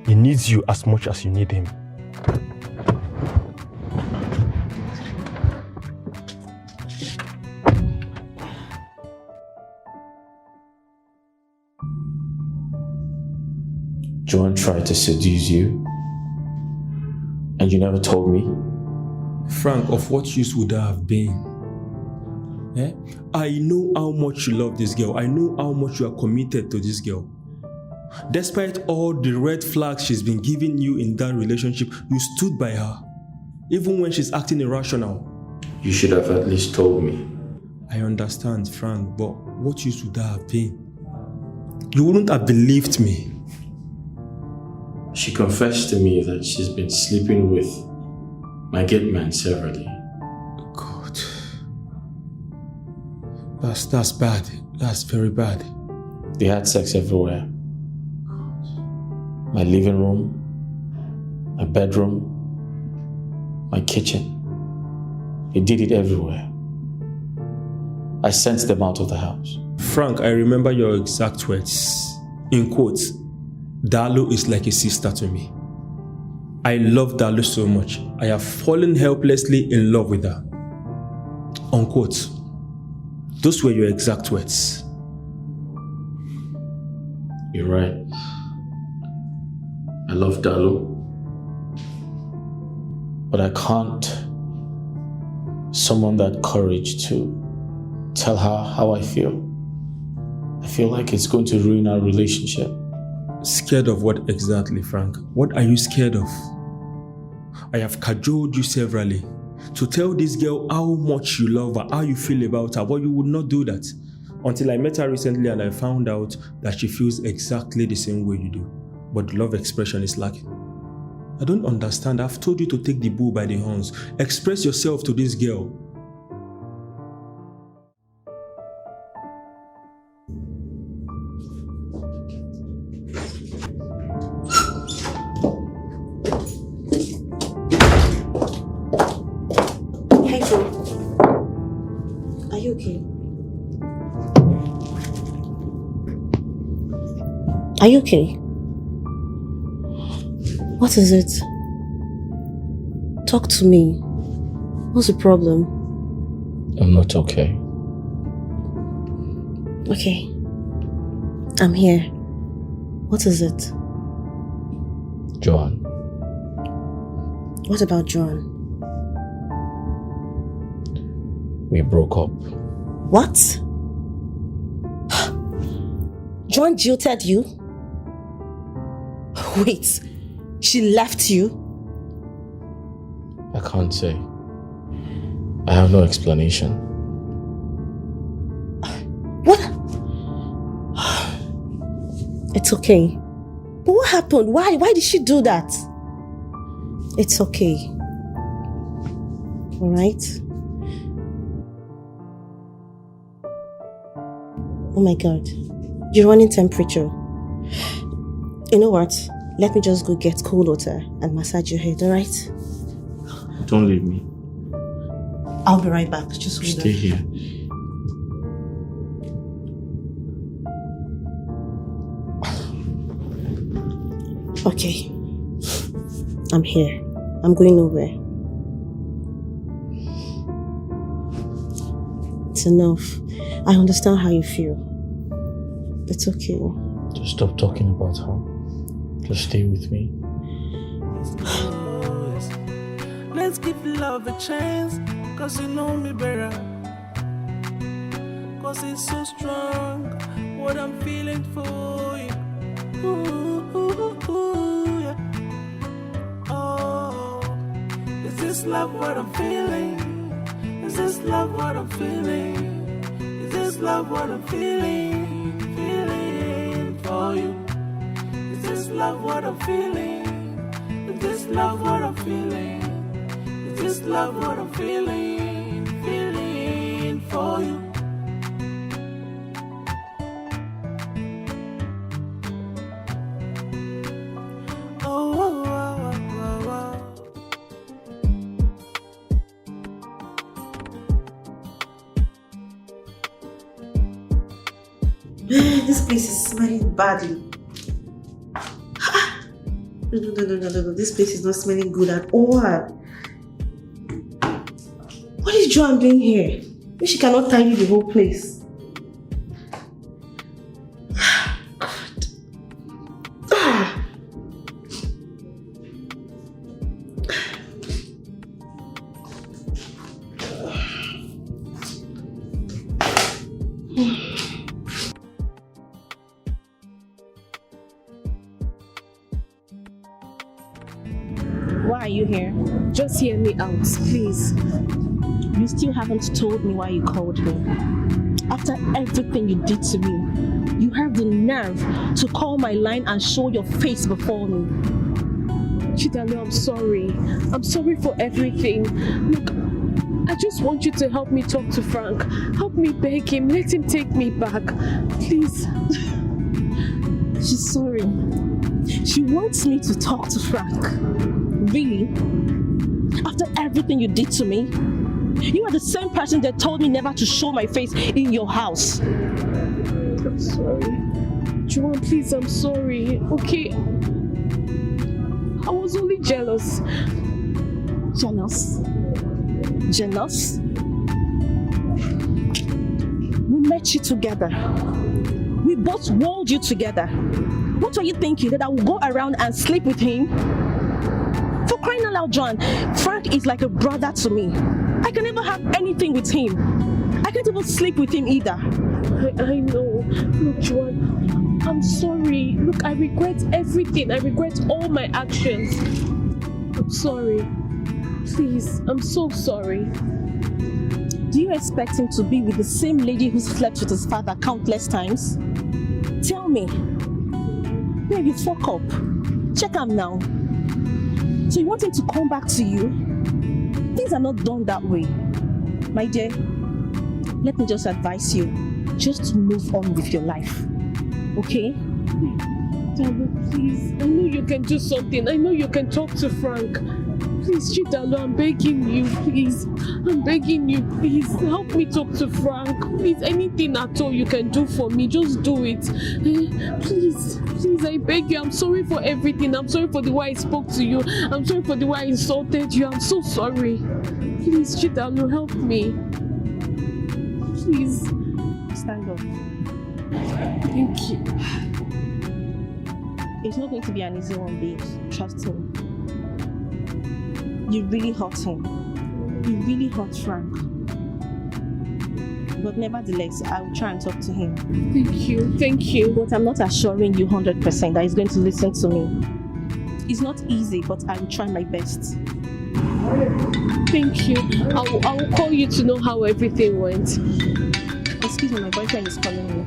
He needs you as much as you need him. Joan tried to seduce you, and you never told me? Frank, of what use would that have been? I know how much you love this girl. I know how much you are committed to this girl. Despite all the red flags she's been giving you in that relationship, you stood by her, even when she's acting irrational. You should have at least told me. I understand, Frank, but what use would that have been? You wouldn't have believed me. She confessed to me that she's been sleeping with my gate man severally. God. That's bad. That's very bad. They had sex everywhere. My living room, my bedroom, my kitchen. They did it everywhere. I sent them out of the house. Frank, I remember your exact words. In quotes, Dalu is like a sister to me. I love Dalu so much. I have fallen helplessly in love with her. Unquote. Those were your exact words. You're right. I love Dalu. But I can't summon that courage to tell her how I feel. I feel like it's going to ruin our relationship. Scared of what exactly, Frank? What are you scared of? I have cajoled you severally to tell this girl how much you love her, how you feel about her, but you would not do that. Until I met her recently and I found out that she feels exactly the same way you do. But the love expression is lacking. I don't understand. I've told you to take the bull by the horns. Express yourself to this girl. Are you okay? What is it? Talk to me. What's the problem? I'm not okay. Okay. I'm here. What is it? Joan. What about Joan? We broke up. What? Joan jilted you? Wait, she left you? I can't say. I have no explanation. What? It's okay. But what happened? Why did she do that? It's okay. Alright? Oh my God. You're running temperature. You know what? Let me just go get cold water and massage your head, alright? Don't leave me. I'll be right back. Just hold on. Stay here. Okay. I'm here. I'm going nowhere. It's enough. I understand how you feel. It's okay. Just stop talking about her. Just stay with me. Let's give love a chance, cause you know me better. Cause it's so strong, what I'm feeling for you. Yeah. Oh, is this love what I'm feeling? Is this love what I'm feeling? Is this love what I'm feeling? Feeling for you. Is this love what I'm feeling? Is this love what I'm feeling? Is this love what I'm feeling? Feeling for you. This place is smelling badly. No. This place is not smelling good at all. What is Joan doing here? Maybe she cannot tidy the whole place. Why are you here? Just hear me out, please. You still haven't told me why you called me. After everything you did to me, you have the nerve to call my line and show your face before me. Chidalu, I'm sorry. I'm sorry for everything. Look, I just want you to help me talk to Frank. Help me beg him. Let him take me back. Please. She's sorry. She wants me to talk to Frank. Really? After everything you did to me? You are the same person that told me never to show my face in your house. I'm sorry. Joan, please, I'm sorry. Okay? I was only jealous. Jealous? Jealous? We met you together. We both walled you together. What were you thinking? That I would go around and sleep with him? For crying out loud, Joan, Frank is like a brother to me. I can never have anything with him. I can't even sleep with him either. I know. Look, Joan, I'm sorry. Look, I regret everything. I regret all my actions. I'm sorry. Please, I'm so sorry. Do you expect him to be with the same lady who slept with his father countless times? Tell me. Maybe fuck up. Check him now. So you want him to come back to you? Things are not done that way. My dear, let me just advise you, just to move on with your life. Okay? Chidalu, please. I know you can do something. I know you can talk to Frank. Please, Chidalu, I'm begging you, please. I'm begging you, please. Help me talk to Frank. Please, anything at all you can do for me, just do it. Please, I beg you. I'm sorry for everything. I'm sorry for the way I spoke to you. I'm sorry for the way I insulted you. I'm so sorry. Please, Chidalu, help me. Please. Stand up. Thank you. It's not going to be an easy one, babes. Trust me. You really hurt him. You really hurt Frank. But nevertheless, I will try and talk to him. Thank you. But I'm not assuring you 100% that he's going to listen to me. It's not easy, but I will try my best. Thank you. I will call you to know how everything went. Excuse me, my boyfriend is calling me.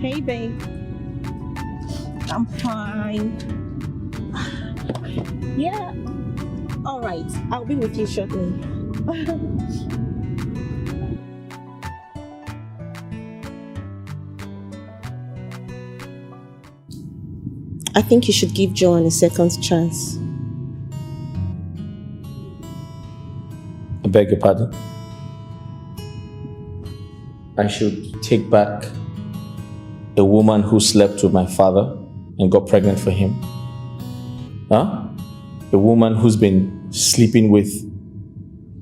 Hey, babe. I'm fine. Yeah. All right. I'll be with you shortly. I think you should give Joan a second chance. I beg your pardon? I should take back a woman who slept with my father and got pregnant for him? Huh? A woman who's been sleeping with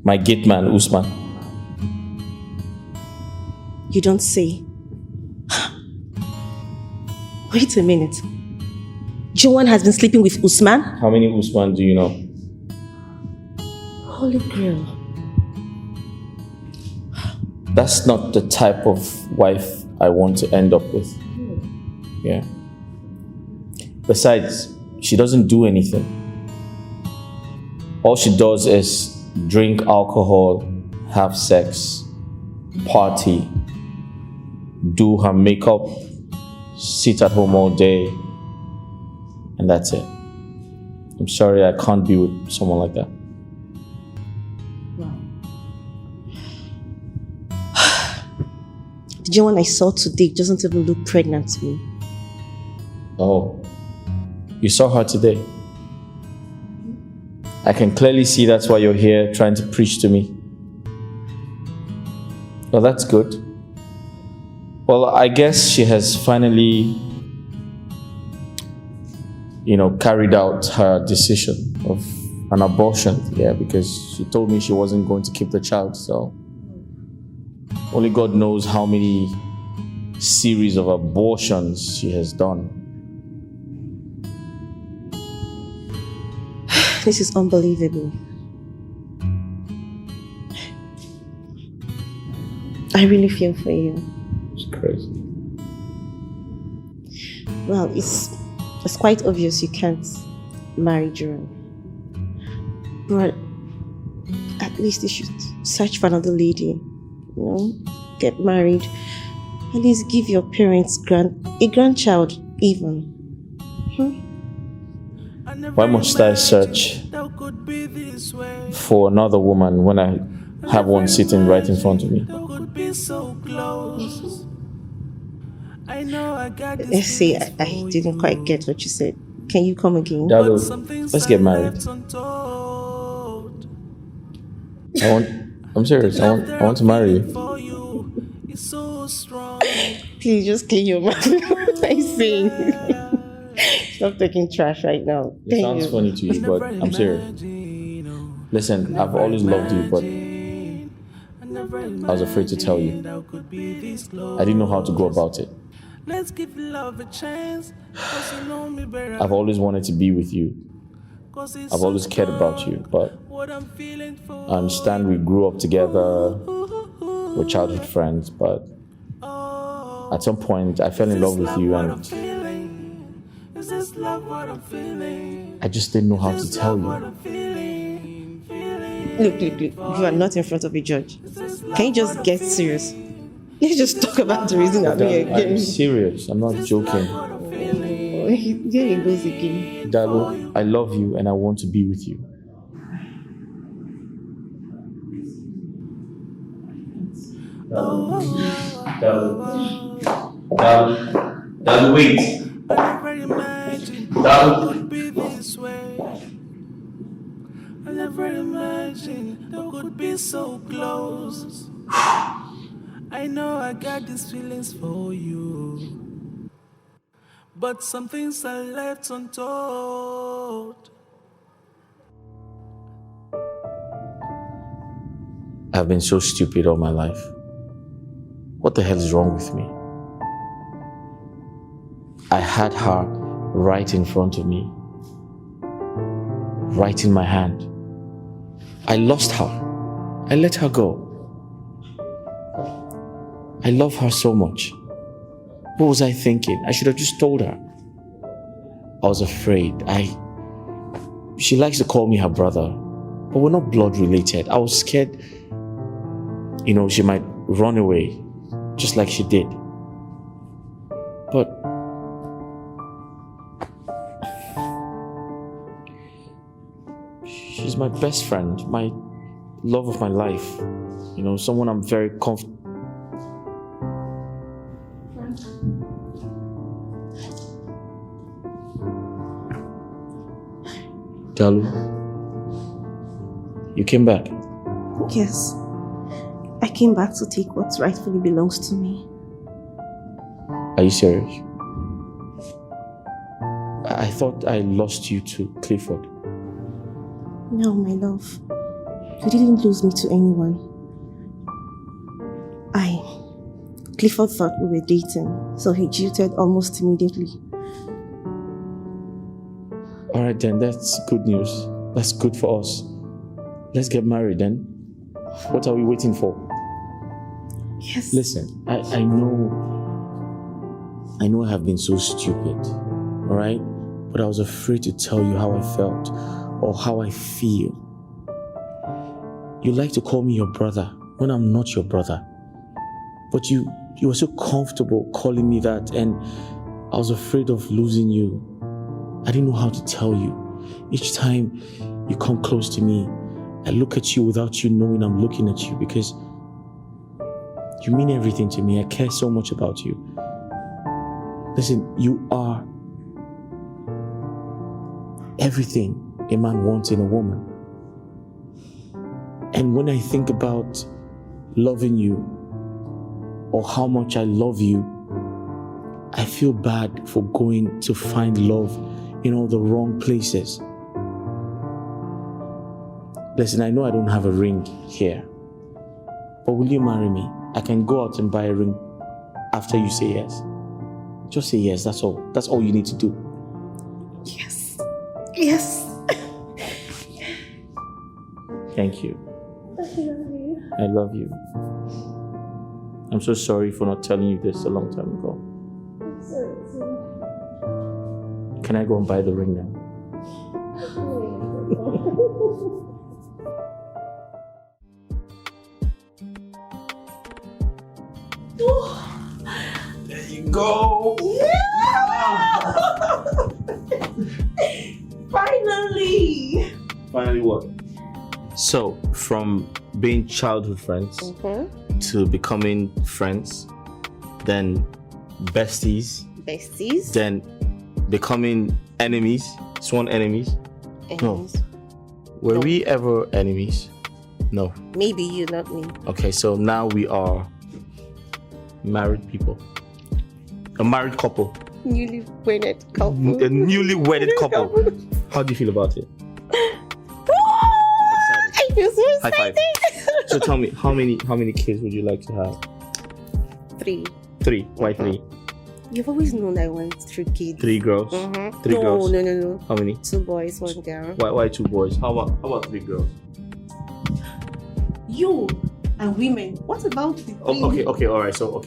my gate man, Usman. You don't say. Wait a minute. Joan has been sleeping with Usman? How many Usman do you know? Holy girl. That's not the type of wife I want to end up with. Yeah. Besides, she doesn't do anything. All she does is drink alcohol, have sex, party, do her makeup, sit at home all day, and that's it. I'm sorry, I can't be with someone like that. The Joan I saw today doesn't even look pregnant to me. Oh, you saw her today? I can clearly see that's why you're here trying to preach to me. Well, that's good. Well, I guess she has finally, carried out her decision of an abortion. Yeah, because she told me she wasn't going to keep the child, so only God knows how many series of abortions she has done. This is unbelievable. I really feel for you. It's crazy. Well, it's quite obvious you can't marry Joan. But at least you should search for another lady. Get married. At least give your parents a grandchild even. Why must I search for another woman when I have one sitting right in front of me? Let's see, I didn't quite get what you said. Can you come again? Chidalu, let's get married. I'm serious. I want to marry you. Please just clean your mouth. I say. Stop taking trash right now. It sounds funny to you, but I'm serious. Listen, I've always loved you, but I was afraid to tell you. I didn't know how to go about it. I've always wanted to be with you. I've always cared about you, but I understand we grew up together, we're childhood friends, but at some point I fell in love with you and I just didn't know how to tell you. Look, you are not in front of a judge. Can you just get serious? Let's just talk about the reason I'm here. I'm serious, I'm not joking. There he goes again. Dalu, I love you and I want to be with you. Dalu, wait. I never imagined that could be so close. I know I got these feelings for you, but some things are left untold. I've been so stupid all my life. What the hell is wrong with me? I had her right in front of me, right in my hand. I lost her. I let her go. I love her so much. What was I thinking? I should have just told her. I was afraid. She likes to call me her brother, but we're not blood related. I was scared, she might run away, just like she did. But she's my best friend, my love of my life. Someone I'm very comfortable. Dalu, you came back? Yes. I came back to take what rightfully belongs to me. Are you serious? I thought I lost you to Clifford. No, my love. You didn't lose me to anyone. Clifford thought we were dating, so he jilted almost immediately. Alright then, that's good news. That's good for us. Let's get married then. What are we waiting for? Yes. Listen, I know I know I have been so stupid, alright? But I was afraid to tell you how I felt or how I feel. You like to call me your brother when I'm not your brother. But you were so comfortable calling me that, and I was afraid of losing you. I didn't know how to tell you. Each time you come close to me, I look at you without you knowing I'm looking at you, because you mean everything to me. I care so much about you. Listen, you are everything a man wants in a woman. And when I think about loving you or how much I love you, I feel bad for going to find love in all the wrong places. Listen, I know I don't have a ring here, but will you marry me? I can go out and buy a ring after you say yes. Just say yes, that's all. That's all you need to do. Yes. Yes. Thank you. I love you. I love you. I'm so sorry for not telling you this a long time ago. I'm sorry too. Can I go and buy the ring now? There you go. Finally. Finally what? So, from being childhood friends to becoming friends, then besties, then becoming enemies, sworn enemies. No. Were we ever enemies? No. Maybe you, not me. Okay, so now we are married people. A married couple. Newly wedded couple. A newly wedded couple. How do you feel about it? I feel so High five. So tell me, how many kids would you like to have? 3. 3. Why 3? You've always known I want 3 kids. 3 girls. 3 girls. No. How many? 2 boys, 1 girl. Why 2 boys? How about 3 girls? You and women. What about the Okay, all right. So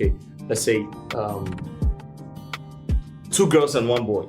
let's say 2 girls and 1 boy.